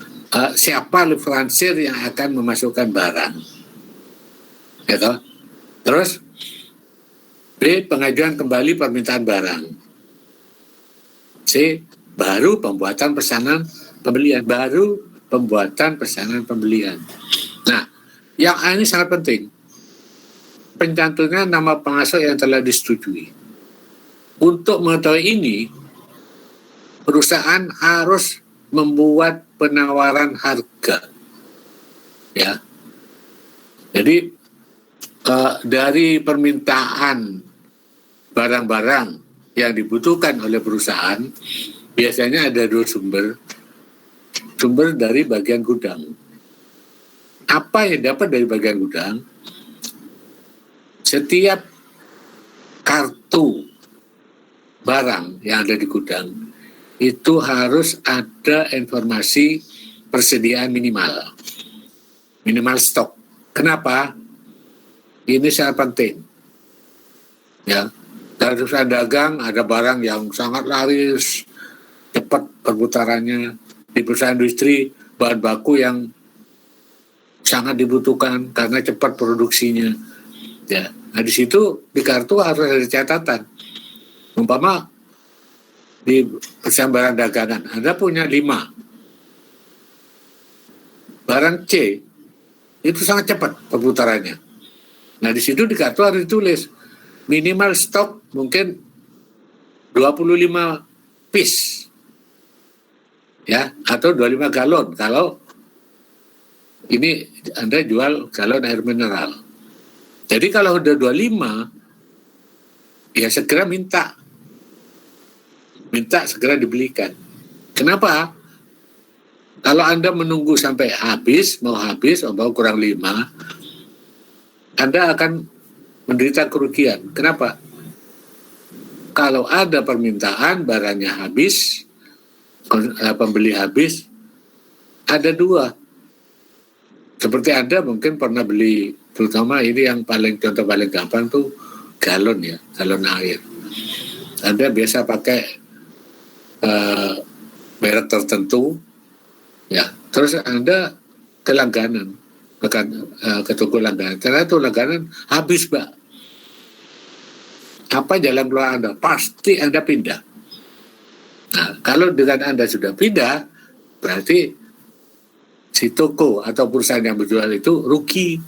siapa lisensier yang akan memasukkan barang. Gitu. Terus B, pengajuan kembali permintaan barang. C, baru pembuatan pesanan pembelian. Nah, yang A ini sangat penting. Pencantuman nama pemasok yang telah disetujui. Untuk mengetahui ini, perusahaan harus membuat penawaran harga. Ya. Jadi dari permintaan barang-barang yang dibutuhkan oleh perusahaan, biasanya ada 2 sumber dari bagian gudang. Apa yang dapat dari bagian gudang? Setiap kartu barang yang ada di gudang itu harus ada informasi persediaan minimal stok. Kenapa? Ini sangat penting. Ya, dari perusahaan dagang ada barang yang sangat laris, cepat perputarannya. Di perusahaan industri bahan baku yang sangat dibutuhkan karena cepat produksinya. Ya, nah di situ di kartu harus ada catatan. Umpama di perusahaan barang dagangan, Anda punya 5. Barang C itu sangat cepat perputarannya. Nah di situ di kartu harus ditulis minimal stok mungkin 25 piece, ya, atau 25 galon kalau ini Anda jual galon air mineral. Jadi kalau udah 25, ya segera minta segera dibelikan. Kenapa? Kalau Anda menunggu sampai mau habis, kurang 5, Anda akan menderita kerugian. Kenapa? Kalau ada permintaan, barangnya habis, pembeli habis, ada 2. Seperti Anda mungkin pernah beli, terutama ini yang contoh paling gampang tuh galon ya, galon air. Anda biasa pakai merek tertentu, ya, terus Anda ke langganan, ke toko langganan, karena itu langganan habis, Mbak. Apa jalan keluar Anda? Pasti Anda pindah. Nah, kalau dengan Anda sudah pindah, berarti si toko atau perusahaan yang berjual itu rugi.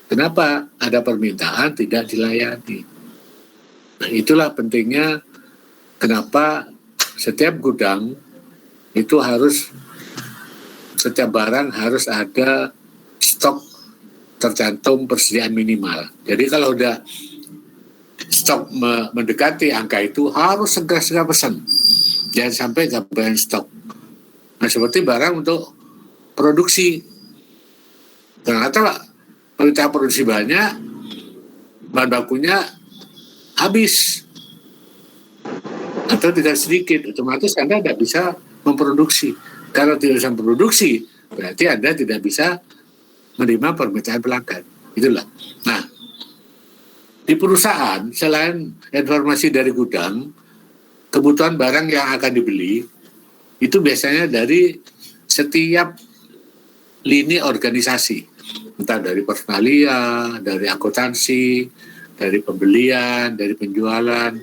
Kenapa? Ada permintaan tidak dilayani. Nah, itulah pentingnya kenapa setiap gudang itu harus, setiap barang harus ada stok tercantum persediaan minimal. Jadi kalau udah stok mendekati angka itu harus segera pesan. Jangan sampai kehabisan stok. Nah, seperti barang untuk produksi. Ternyata kita produksi banyak, bahan bakunya habis atau tidak sedikit, otomatis Anda tidak bisa memproduksi. Kalau tidak bisa memproduksi, berarti Anda tidak bisa menerima permintaan pelanggan. Itulah. Nah, di perusahaan, selain informasi dari gudang, kebutuhan barang yang akan dibeli, itu biasanya dari setiap lini organisasi. Entah dari personalia, dari akuntansi, dari pembelian, dari penjualan.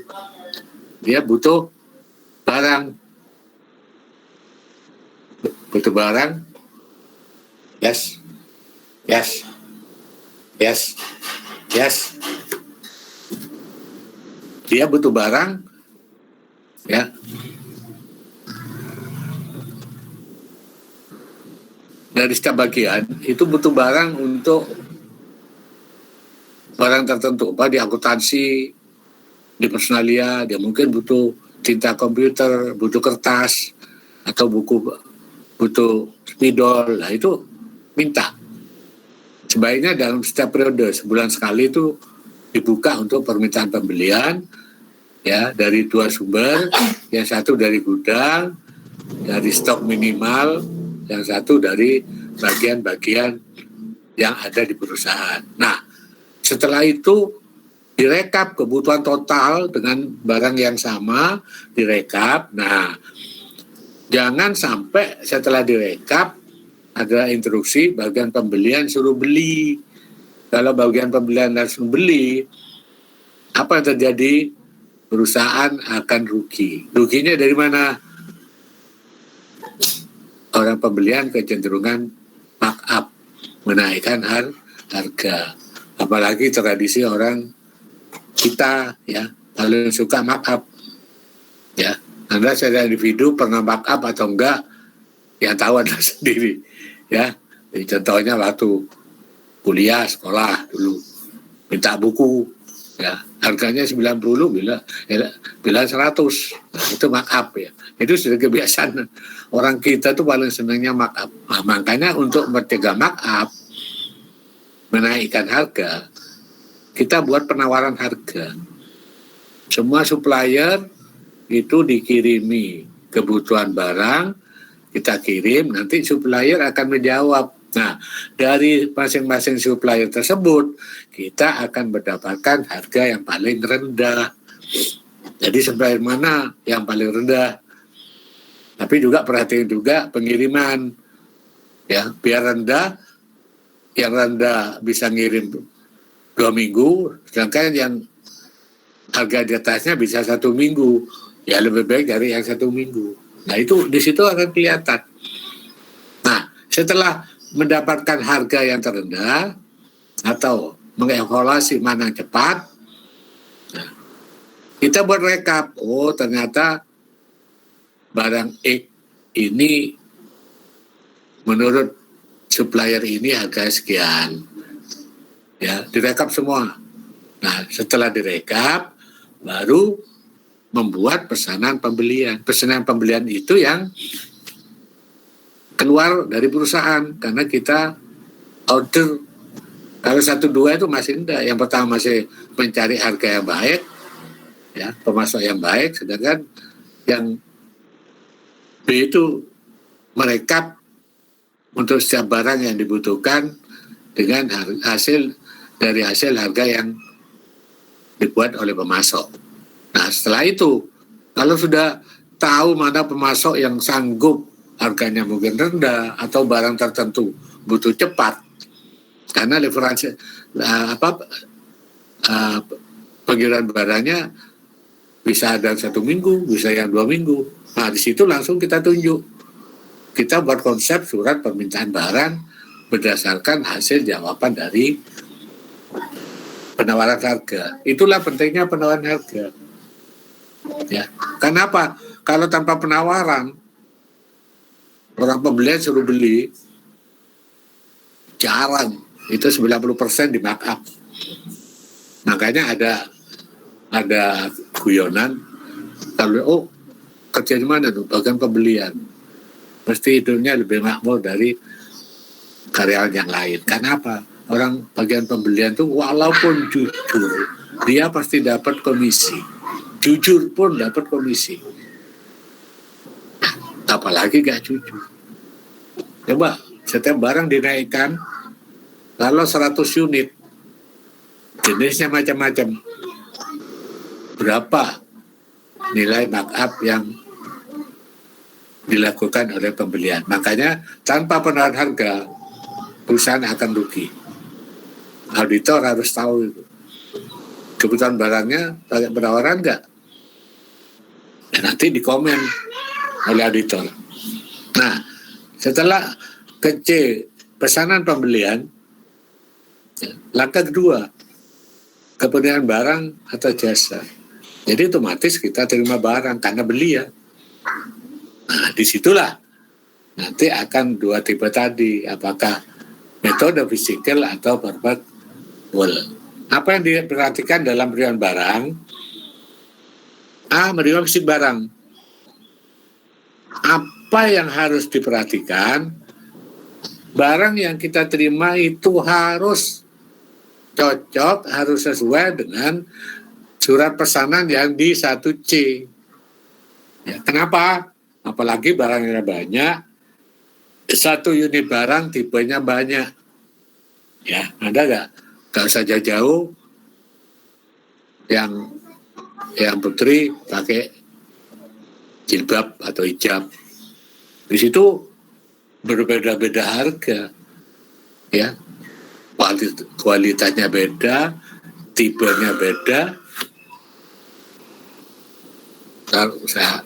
Dia butuh barang. Butuh barang. Yes. Dia butuh barang, ya. Dari setiap bagian itu butuh barang untuk barang tertentu. Di akuntansi, di personalia, dia mungkin butuh tinta komputer, butuh kertas, atau butuh spidol. Nah, itu minta. Sebaiknya dalam setiap periode, sebulan sekali itu dibuka untuk permintaan pembelian, ya, dari 2 sumber, yang satu dari gudang, dari stok minimal, yang satu dari bagian-bagian yang ada di perusahaan. Nah, setelah itu direkap kebutuhan total dengan barang yang sama, direkap. Nah, jangan sampai setelah direkap ada instruksi bagian pembelian suruh beli. Kalau bagian pembelian harus beli, apa yang terjadi? Perusahaan akan rugi. Ruginya dari mana? Orang pembelian kecenderungan markup, menaikkan harga. Apalagi tradisi orang kita, ya, paling suka markup. Ya, Anda secara individu pernah markup atau enggak, yang tahu Anda sendiri. Ya, jadi contohnya waktu kuliah, sekolah dulu, minta buku, ya, harganya 90, bila 100, nah, itu markup, ya. Itu sudah kebiasaan. Orang kita tuh paling senangnya markup. Nah, makanya untuk mencegah markup, menaikkan harga, kita buat penawaran harga. Semua supplier itu dikirimi kebutuhan barang, kita kirim, nanti supplier akan menjawab. Nah, dari masing-masing supplier tersebut, kita akan mendapatkan harga yang paling rendah. Jadi supplier mana yang paling rendah? Tapi juga perhatian juga pengiriman, ya, biar rendah, yang rendah bisa ngirim 2 minggu, sedangkan yang harga di atasnya bisa 1 minggu, ya lebih baik dari yang 1 minggu. Nah, itu di situ akan kelihatan. Nah, setelah mendapatkan harga yang terendah atau mengevaluasi mana yang cepat, nah, kita buat rekap. Oh, ternyata barang X ini menurut supplier ini harga sekian, ya, direkap semua. Nah, setelah direkap baru membuat pesanan pembelian. Pesanan pembelian itu yang keluar dari perusahaan karena kita order. Kalau 1-2 itu masih enggak. Yang pertama masih mencari harga yang baik, ya, pemasok yang baik, sedangkan yang B itu merekap untuk setiap barang yang dibutuhkan dengan hasil harga yang dibuat oleh pemasok. Nah, setelah itu, kalau sudah tahu mana pemasok yang sanggup harganya mungkin rendah atau barang tertentu butuh cepat, karena leveransi pengiriman barangnya bisa ada 1 minggu, bisa yang 2 minggu. Nah, di situ langsung kita tunjuk. kita buat konsep surat permintaan barang berdasarkan hasil jawaban dari penawaran harga. Itulah pentingnya penawaran harga. Ya, kenapa? Kalau tanpa penawaran, orang pembelian suruh beli, jarang. Itu 90% di markup. Makanya ada guyonan, kalau kerja di mana tuh? Bagian pembelian. Mesti hidupnya lebih makmur dari karyawan yang lain. Kenapa? Orang bagian pembelian tuh walaupun jujur, dia pasti dapat komisi. Jujur pun dapat komisi. Apalagi gak jujur. Coba setiap barang dinaikkan, kalau 100 unit, jenisnya macam-macam, berapa nilai markup yang dilakukan oleh pembelian. Makanya tanpa penawaran harga, perusahaan akan rugi. Auditor harus tahu itu. Kebutuhan barangnya pakai penawaran enggak? Dan nanti dikomen oleh auditor. Nah, setelah pesanan pembelian, langkah kedua, kepenuhan barang atau jasa. Jadi otomatis kita terima barang karena beli ya. Nah, disitulah nanti akan dua tipe tadi, apakah metode fisikal atau verbal. Apa yang diperhatikan dalam penerimaan barang? A, menerima fisik barang. Apa yang harus diperhatikan? Barang yang kita terima itu harus cocok, harus sesuai dengan surat pesanan yang di 1C. Ya, kenapa? Apalagi barangnya banyak, satu unit barang tipenya banyak. Ya, ada nggak? Gak usah jauh-jauh. Yang putri pakai jilbab atau hijab. Di situ berbeda-beda harga. Ya, kualitasnya beda, tipenya beda. Kalau saya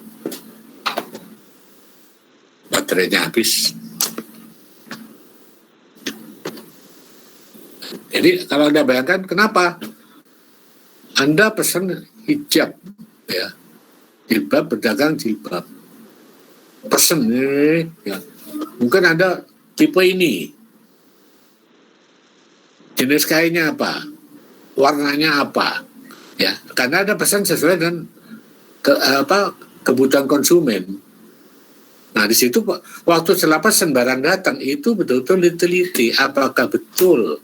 baterainya habis. Jadi kalau Anda bayangkan kenapa Anda pesan hijab, ya, jilbab, berdagang jilbab, pesan ya, mungkin Anda tipe ini, jenis kainnya apa, warnanya apa, ya, karena Anda pesan sesuai dengan kebutuhan konsumen. Nah, di situ waktu setelah pesan barang datang itu betul-betul diteliti apakah betul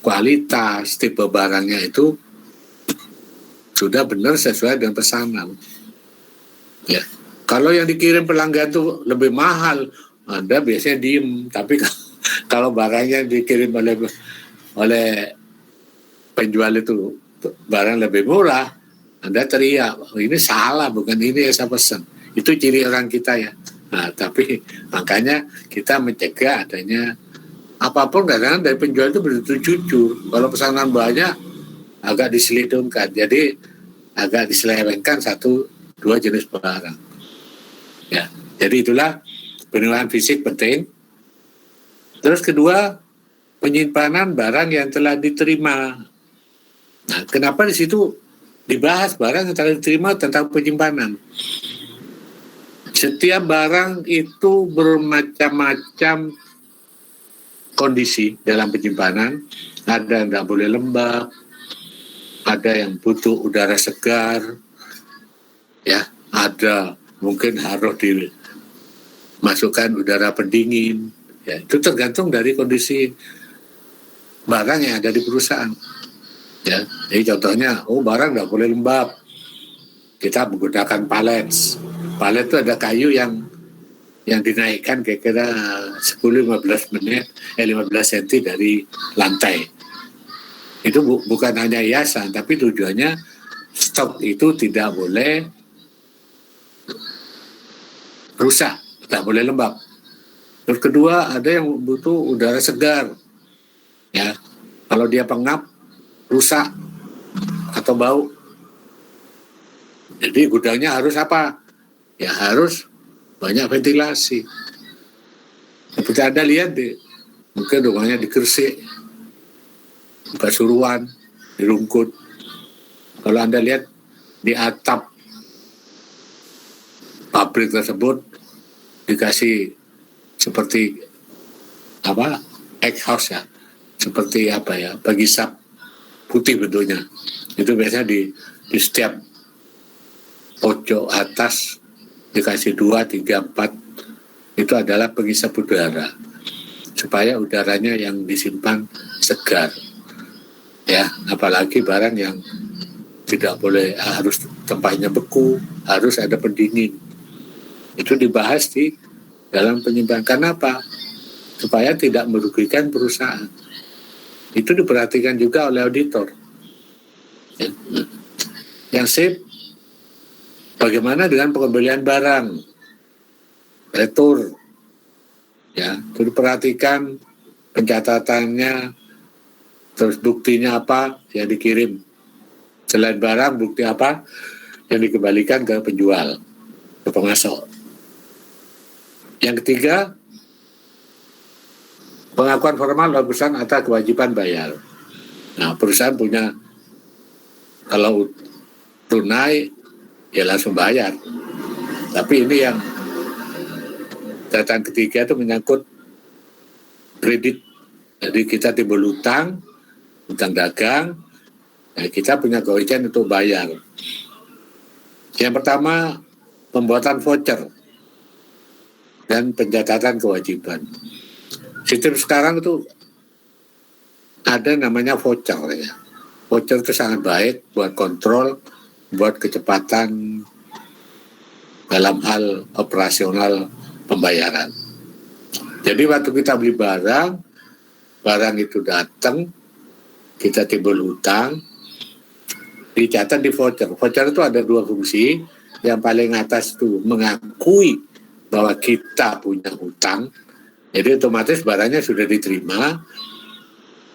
kualitas tipe barangnya itu sudah benar sesuai dengan pesanan. Ya, kalau yang dikirim pelanggan itu lebih mahal, Anda biasanya diem. Tapi kalau barangnya dikirim oleh penjual itu barang lebih murah, Anda teriak, ini salah, bukan ini yang saya pesan. Itu ciri orang kita ya. Nah, tapi makanya kita mencegah adanya apapun kadang-kadang dari penjual itu betul jujur. Kalau pesanan banyak agak diselidungkan, jadi agak diselewengkan 1-2 jenis barang. Ya, jadi itulah penilaian fisik penting. Terus kedua, penyimpanan barang yang telah diterima. Nah, kenapa di situ dibahas barang yang telah diterima tentang penyimpanan? Setiap barang itu bermacam-macam kondisi dalam penyimpanan. Ada yang tidak boleh lembab, ada yang butuh udara segar, ya, ada mungkin harus dimasukkan udara pendingin. Ya, itu tergantung dari kondisi barang yang ada di perusahaan. Ya, jadi contohnya, barang tidak boleh lembab, kita menggunakan palet. Palet itu ada kayu yang dinaikkan kira-kira 10-15 menit, 15 cm dari lantai. Itu bukan hanya hiasan, tapi tujuannya stok itu tidak boleh rusak, tidak boleh lembab. Terus kedua, ada yang butuh udara segar. Ya, kalau dia pengap, rusak atau bau. Jadi gudangnya harus apa? Ya harus banyak ventilasi. Seperti Anda lihat mungkin rumahnya di Gresik, di Pasuruan, di Rungkut. Kalau Anda lihat di atap pabrik tersebut dikasih seperti egg house ya, seperti bagisap putih bentuknya. Itu biasanya di setiap pojok atas dikasih 2, 3, 4, itu adalah pengisap udara supaya udaranya yang disimpan segar ya, apalagi barang yang tidak boleh harus tempatnya beku, harus ada pendingin. Itu dibahas di dalam penyimpanan. Kenapa? Supaya tidak merugikan perusahaan. Itu diperhatikan juga oleh auditor. Ya. Yang sip, bagaimana dengan pengembalian barang, retur, ya, itu diperhatikan pencatatannya, terus buktinya apa yang dikirim. Selain barang, bukti apa yang dikembalikan ke penjual, ke pemasok. Yang ketiga, pengakuan formal oleh perusahaan atas kewajiban bayar. Nah, perusahaan punya, kalau tunai, ya langsung bayar. Tapi ini yang catatan ketiga itu menyangkut kredit. Jadi kita timbul utang dagang, nah kita punya kewajiban untuk bayar. Yang pertama, pembuatan voucher dan pencatatan kewajiban. Sistem sekarang itu ada namanya voucher ya. Voucher itu sangat baik buat kontrol, buat kecepatan dalam hal operasional pembayaran. Jadi waktu kita beli barang itu datang, kita timbul hutang, dicatat di voucher. Voucher itu ada 2 fungsi. Yang paling atas itu mengakui bahwa kita punya hutang. Jadi otomatis barangnya sudah diterima.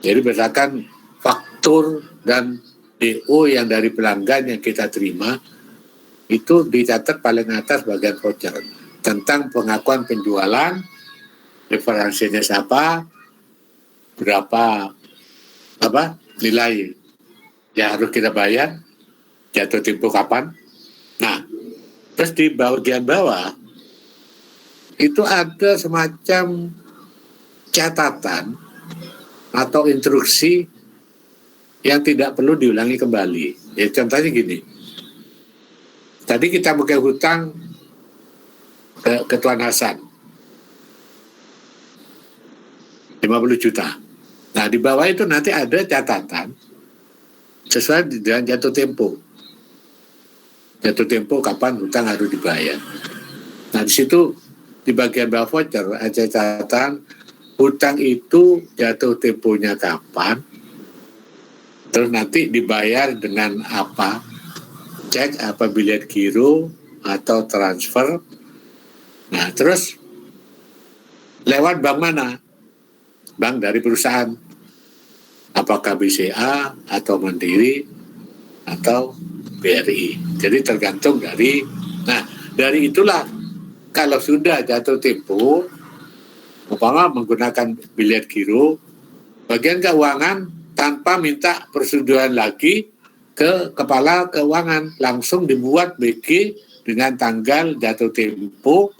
Jadi berdasarkan faktur dan DO yang dari pelanggan yang kita terima, itu dicatat paling atas bagian voucher. Tentang pengakuan penjualan, referensinya siapa, berapa nilai yang harus kita bayar, jatuh tempo kapan. Nah, terus di bagian bawah itu ada semacam catatan atau instruksi yang tidak perlu diulangi kembali. Ya, contohnya gini, tadi kita buka hutang ke Tuan Hasan 50 juta. Nah, di bawah itu nanti ada catatan sesuai dengan jatuh tempo. Jatuh tempo kapan hutang harus dibayar. Nah, di situ di bagian bawah voucher ada catatan hutang itu jatuh temponya kapan, terus nanti dibayar dengan apa, cek apa, bilet giro atau transfer. Nah, terus lewat bank mana? Bank dari perusahaan, apakah BCA atau Mandiri atau BRI. Jadi tergantung dari, nah dari itulah kalau sudah jatuh tempo, umpama menggunakan bilet giro, bagian keuangan tanpa minta persetujuan lagi ke kepala keuangan, langsung dibuat BG dengan tanggal jatuh tempo,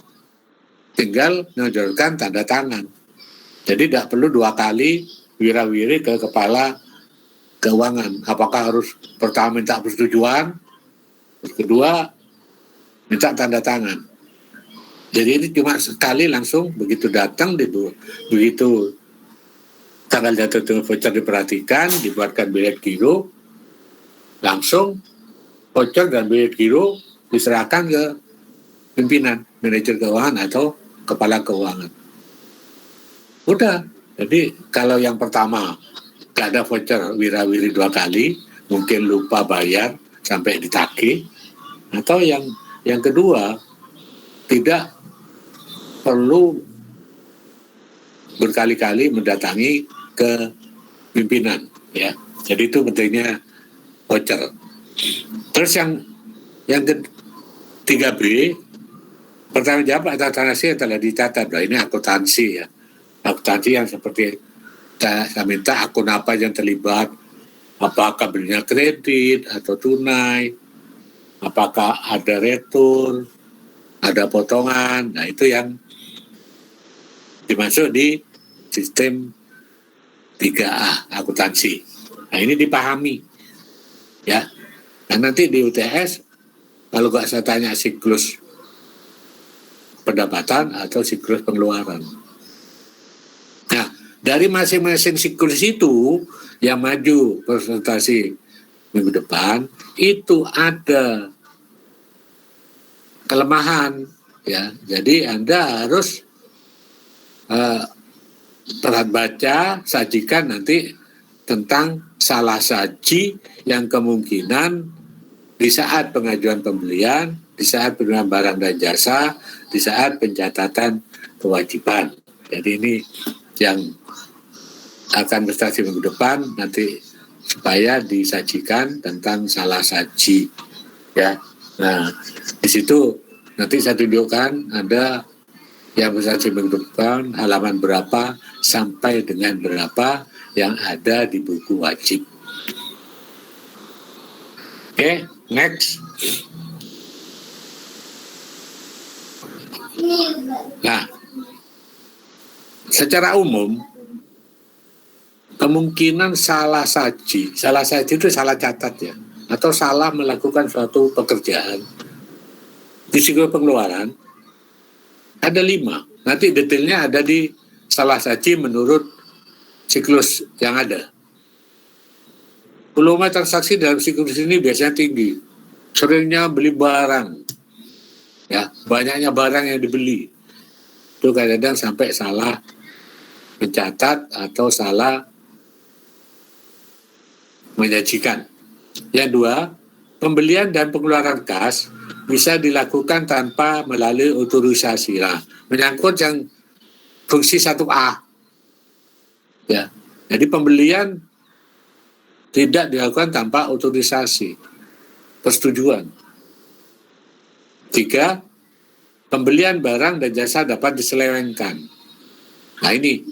tinggal menunjukkan tanda tangan. Jadi tidak perlu 2 kali wira-wiri ke kepala keuangan. Apakah harus pertama minta persetujuan, kedua minta tanda tangan. Jadi ini cuma sekali langsung begitu datang, begitu tanggal jatuh tempo voucher diperhatikan, dibuatkan bilet giro, langsung voucher dan bilet giro diserahkan ke pimpinan, manajer keuangan atau kepala keuangan. Udah. Jadi kalau yang pertama gak ada voucher wira-wiri 2 kali, mungkin lupa bayar sampai ditagih, atau yang kedua tidak perlu berkali-kali mendatangi ke pimpinan ya. Jadi itu pentingnya voucher. Terus yang 3B, Pertanggung jawab atas transaksi yang telah dicatat. Nah, ini akuntansi ya. Akuntansi yang seperti saya minta akun apa yang terlibat, apakah belinya kredit atau tunai, apakah ada retur, ada potongan. Nah, itu yang dimasuk di sistem 3A akuntansi. Nah, ini dipahami ya. Nah, nanti di UTS kalau nggak saya tanya siklus pendapatan atau siklus pengeluaran. Nah, dari masing-masing siklus itu yang maju presentasi minggu depan itu ada kelemahan ya. Jadi Anda harus perhatikan baca, sajikan nanti tentang salah saji yang kemungkinan di saat pengajuan pembelian, di saat penerimaan barang dan jasa, di saat pencatatan kewajiban. Jadi ini yang akan presentasi minggu depan nanti supaya disajikan tentang salah saji ya. Nah, di situ nanti saya tunjukkan ada yang presentasi minggu depan halaman berapa sampai dengan berapa yang ada di buku wajib. Oke, next. Nah, secara umum kemungkinan salah saji itu salah catat ya, atau salah melakukan suatu pekerjaan di siklus pengeluaran ada 5. Nanti detailnya ada di salah saji menurut siklus yang ada. Volume transaksi dalam siklus ini biasanya tinggi. Seringnya beli barang. Ya, banyaknya barang yang dibeli. Itu kadang-kadang sampai salah mencatat atau salah menyajikan. Yang 2, pembelian dan pengeluaran kas bisa dilakukan tanpa melalui otorisasi. Nah, menyangkut yang fungsi 1A. Ya. Jadi pembelian tidak dilakukan tanpa otorisasi, persetujuan. 3, pembelian barang dan jasa dapat diselewengkan. Nah, ini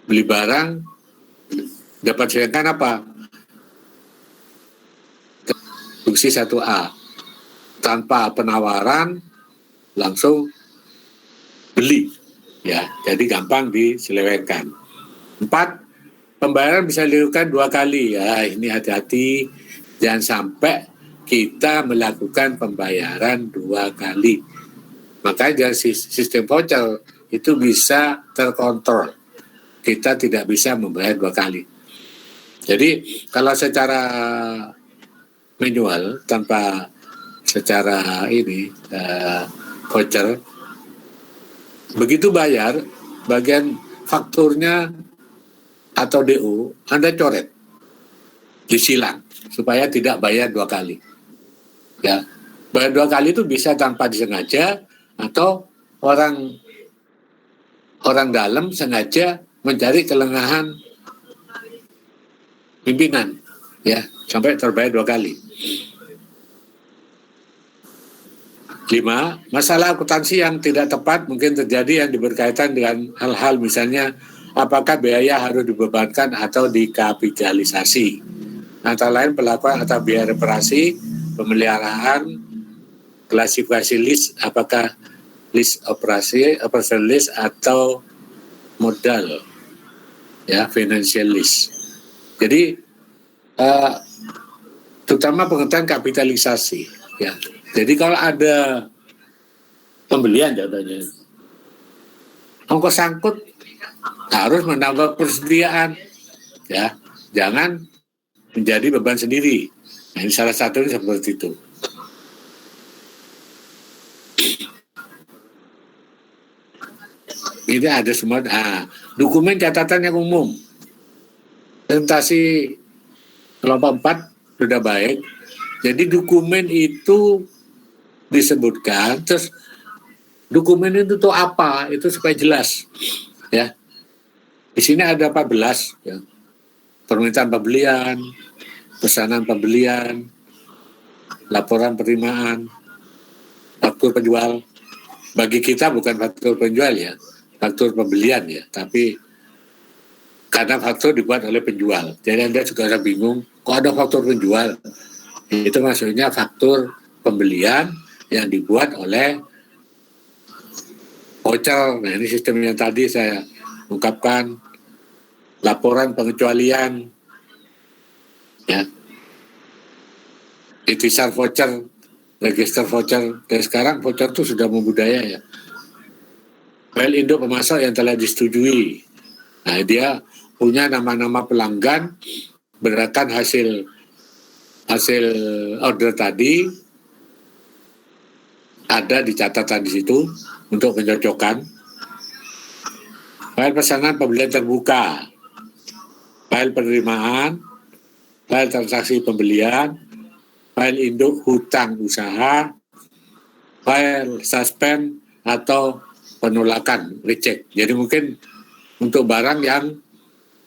beli barang dapat diselewengkan apa? Fungsi 1A. Tanpa penawaran langsung beli ya, jadi gampang diselewengkan. 4, pembayaran bisa dilakukan 2 kali ya. Ini hati-hati, jangan sampai kita melakukan pembayaran 2 kali. Makanya dari sistem voucher itu bisa terkontrol, kita tidak bisa membayar 2 kali. Jadi kalau secara manual tanpa secara ini voucher, begitu bayar bagian fakturnya atau DO Anda coret, disilang supaya tidak bayar 2 kali ya. Bayar 2 kali itu bisa tanpa disengaja atau orang dalam sengaja mencari kelengahan pimpinan ya, sampai terbayar 2 kali. 5, masalah akuntansi yang tidak tepat mungkin terjadi yang berkaitan dengan hal-hal misalnya apakah biaya harus dibebankan atau dikapitalisasi. Antara lain pelakuan atau biaya reparasi, pemeliharaan, klasifikasi list, apakah list operasi, operation list atau modal, ya, financial list. Jadi terutama pengertian kapitalisasi, ya. Jadi kalau ada pembelian contohnya, ongkos sangkut harus menambah persediaan, ya, jangan menjadi beban sendiri. Nah, ini salah satunya seperti itu. Ini ada semua. Nah, dokumen catatan yang umum. Presentasi kelompok 4 sudah baik. Jadi dokumen itu disebutkan, terus dokumen itu tuh apa? Itu supaya jelas, ya. Di sini ada 14, ya. Permintaan pembelian, pesanan pembelian, laporan penerimaan, faktur penjual. Bagi kita bukan faktur penjual ya, faktur pembelian ya, tapi karena faktur dibuat oleh penjual. Jadi Anda juga ada bingung, kok ada faktur penjual? Itu maksudnya faktur pembelian yang dibuat oleh voucher. Nah, ini sistem yang tadi saya ungkapkan, laporan pengecualian, ya, ikhtisar voucher, register voucher. Dan sekarang voucher itu sudah membudaya ya. File induk pemasok yang telah disetujui. Nah, dia punya nama-nama pelanggan berdasarkan hasil order tadi, ada di catatan di situ untuk mencocokkan. File pesanan pembelian terbuka, file penerimaan, file transaksi pembelian, file induk hutang usaha, file suspend atau penolakan, reject. Jadi mungkin untuk barang yang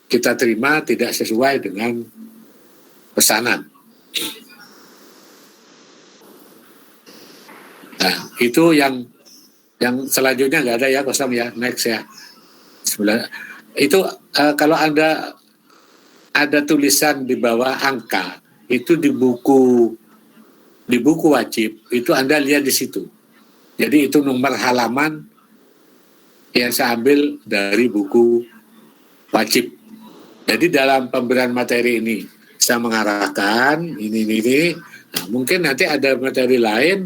kita terima tidak sesuai dengan pesanan. Nah, itu yang selanjutnya nggak ada ya, kosong ya, next ya. Itu kalau Anda ada tulisan di bawah angka, itu di buku wajib, itu Anda lihat di situ. Jadi itu nomor halaman yang saya ambil dari buku wajib. Jadi dalam pemberian materi ini saya mengarahkan ini. Nah, mungkin nanti ada materi lain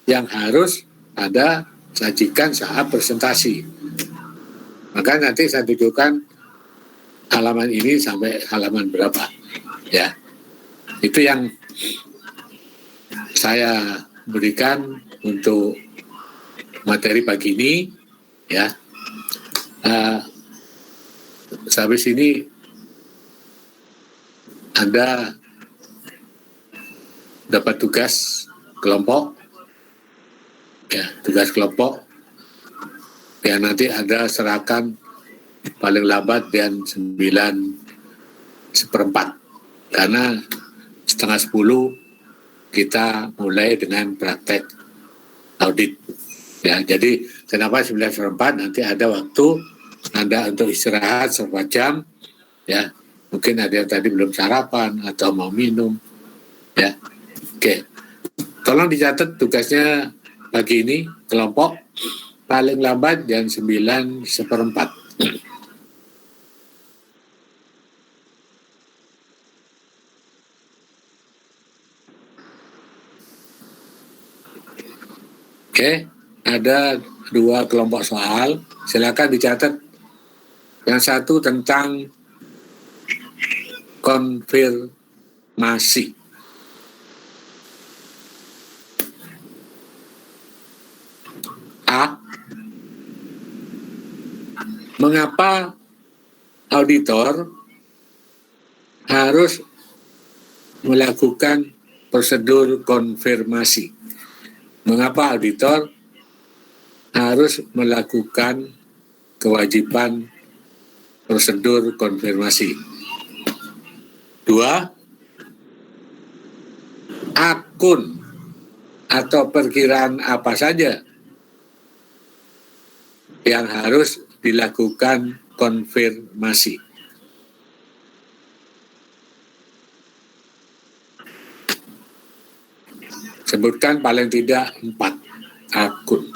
yang harus ada sajikan saat presentasi. Maka nanti saya tunjukkan halaman ini sampai halaman berapa. Ya, itu yang saya berikan untuk materi pagi ini. Ya, sampai sini Anda dapat tugas kelompok. Ya, tugas kelompok yang nanti Anda serahkan paling lambat dan 9:15, karena 9:30 kita mulai dengan praktek audit. Ya, jadi kenapa 9:15? Nanti ada waktu Anda untuk istirahat 1 jam. Ya, mungkin ada yang tadi belum sarapan atau mau minum. Ya, oke. Tolong dicatat tugasnya pagi ini kelompok paling lambat jam 9:15. Oke, ada 2 kelompok soal, silakan dicatat. Yang satu tentang konfirmasi. A. Mengapa auditor harus melakukan prosedur konfirmasi? Mengapa auditor harus melakukan kewajiban prosedur konfirmasi? 2. Akun atau perkiraan apa saja yang harus dilakukan konfirmasi? Sebutkan paling tidak 4 akun.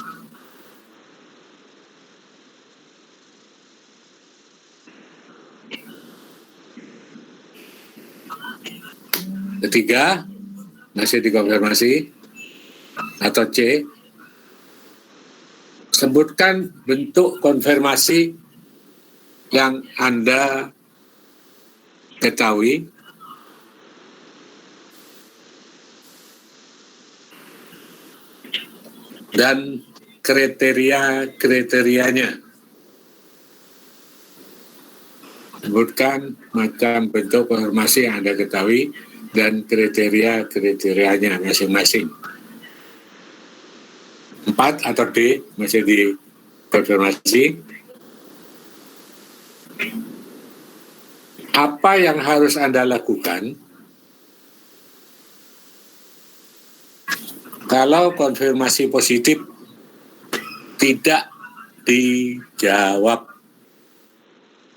Ketiga, masih dikonfirmasi, atau C, sebutkan bentuk konfirmasi yang Anda ketahui dan kriteria-kriterianya. Sebutkan macam bentuk konfirmasi yang Anda ketahui dan kriteria-kriterianya masing-masing. 4 atau D masih di konfirmasi. Apa yang harus Anda lakukan Kalau konfirmasi positif tidak dijawab,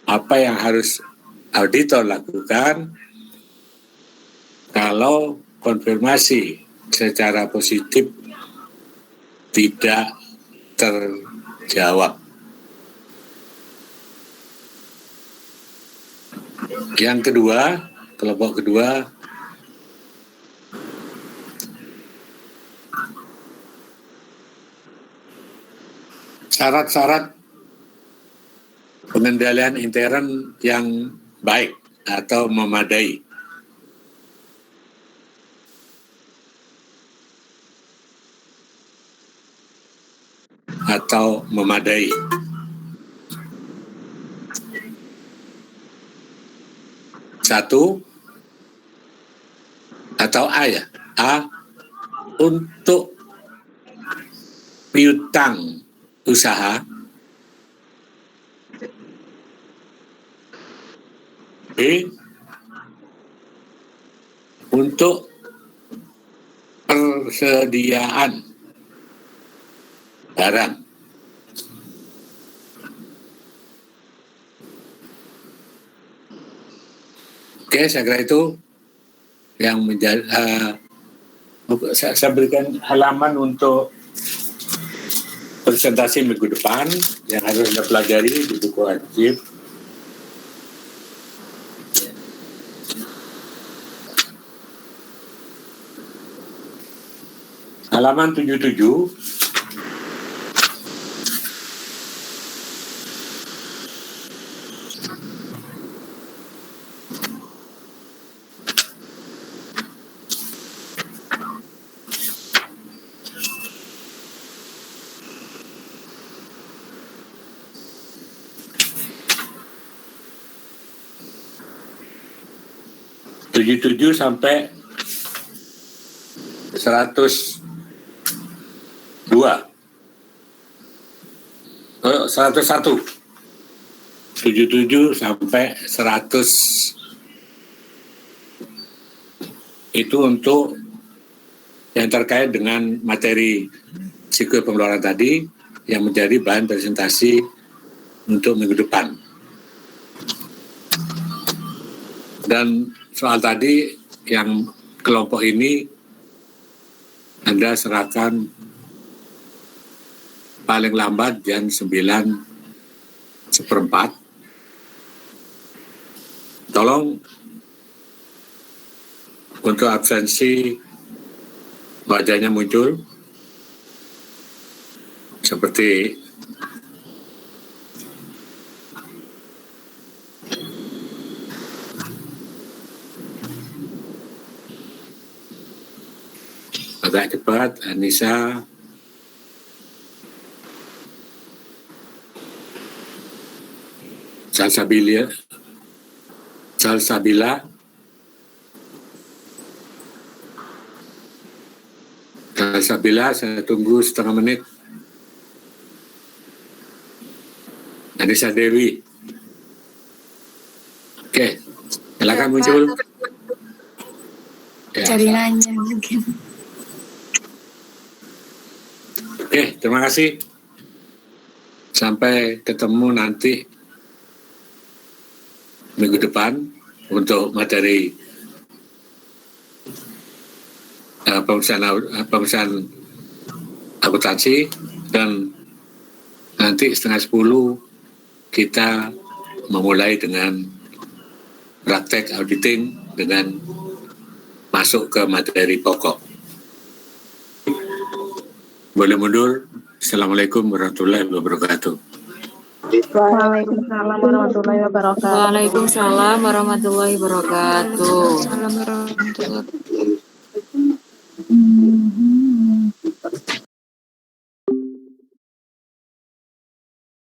apa yang harus auditor lakukan? Kalau konfirmasi secara positif tidak terjawab. Yang kedua, kelompok kedua, syarat-syarat pengendalian intern yang baik atau memadai. Atau memadai. Satu, atau A ya, A, untuk piutang usaha, B, untuk persediaan barang. Oke, saya kira itu yang menjadi. Saya berikan halaman untuk presentasi minggu depan yang harus Anda pelajari di buku arsip. Halaman 77. Tujuh sampai 102. 101. 77 sampai 100 itu untuk yang terkait dengan materi siklus pengeluaran tadi yang menjadi bahan presentasi untuk minggu depan. Dan soal tadi yang kelompok ini Anda serahkan paling lambat jam 9:15. Tolong untuk absensi wajahnya muncul seperti agak cepat. Anissa, Salsabila, saya tunggu setengah menit. Anissa Dewi. Oke, silakan muncul. Ya. Cari nanya mungkin. Oke, terima kasih. Sampai ketemu nanti minggu depan untuk materi pemeriksaan akuntansi, dan nanti 9:30 kita memulai dengan praktek auditing dengan masuk ke materi pokok. Boleh mundur. Assalamualaikum warahmatullahi wabarakatuh. Waalaikumsalam warahmatullahi wabarakatuh. Waalaikumsalam warahmatullahi wabarakatuh.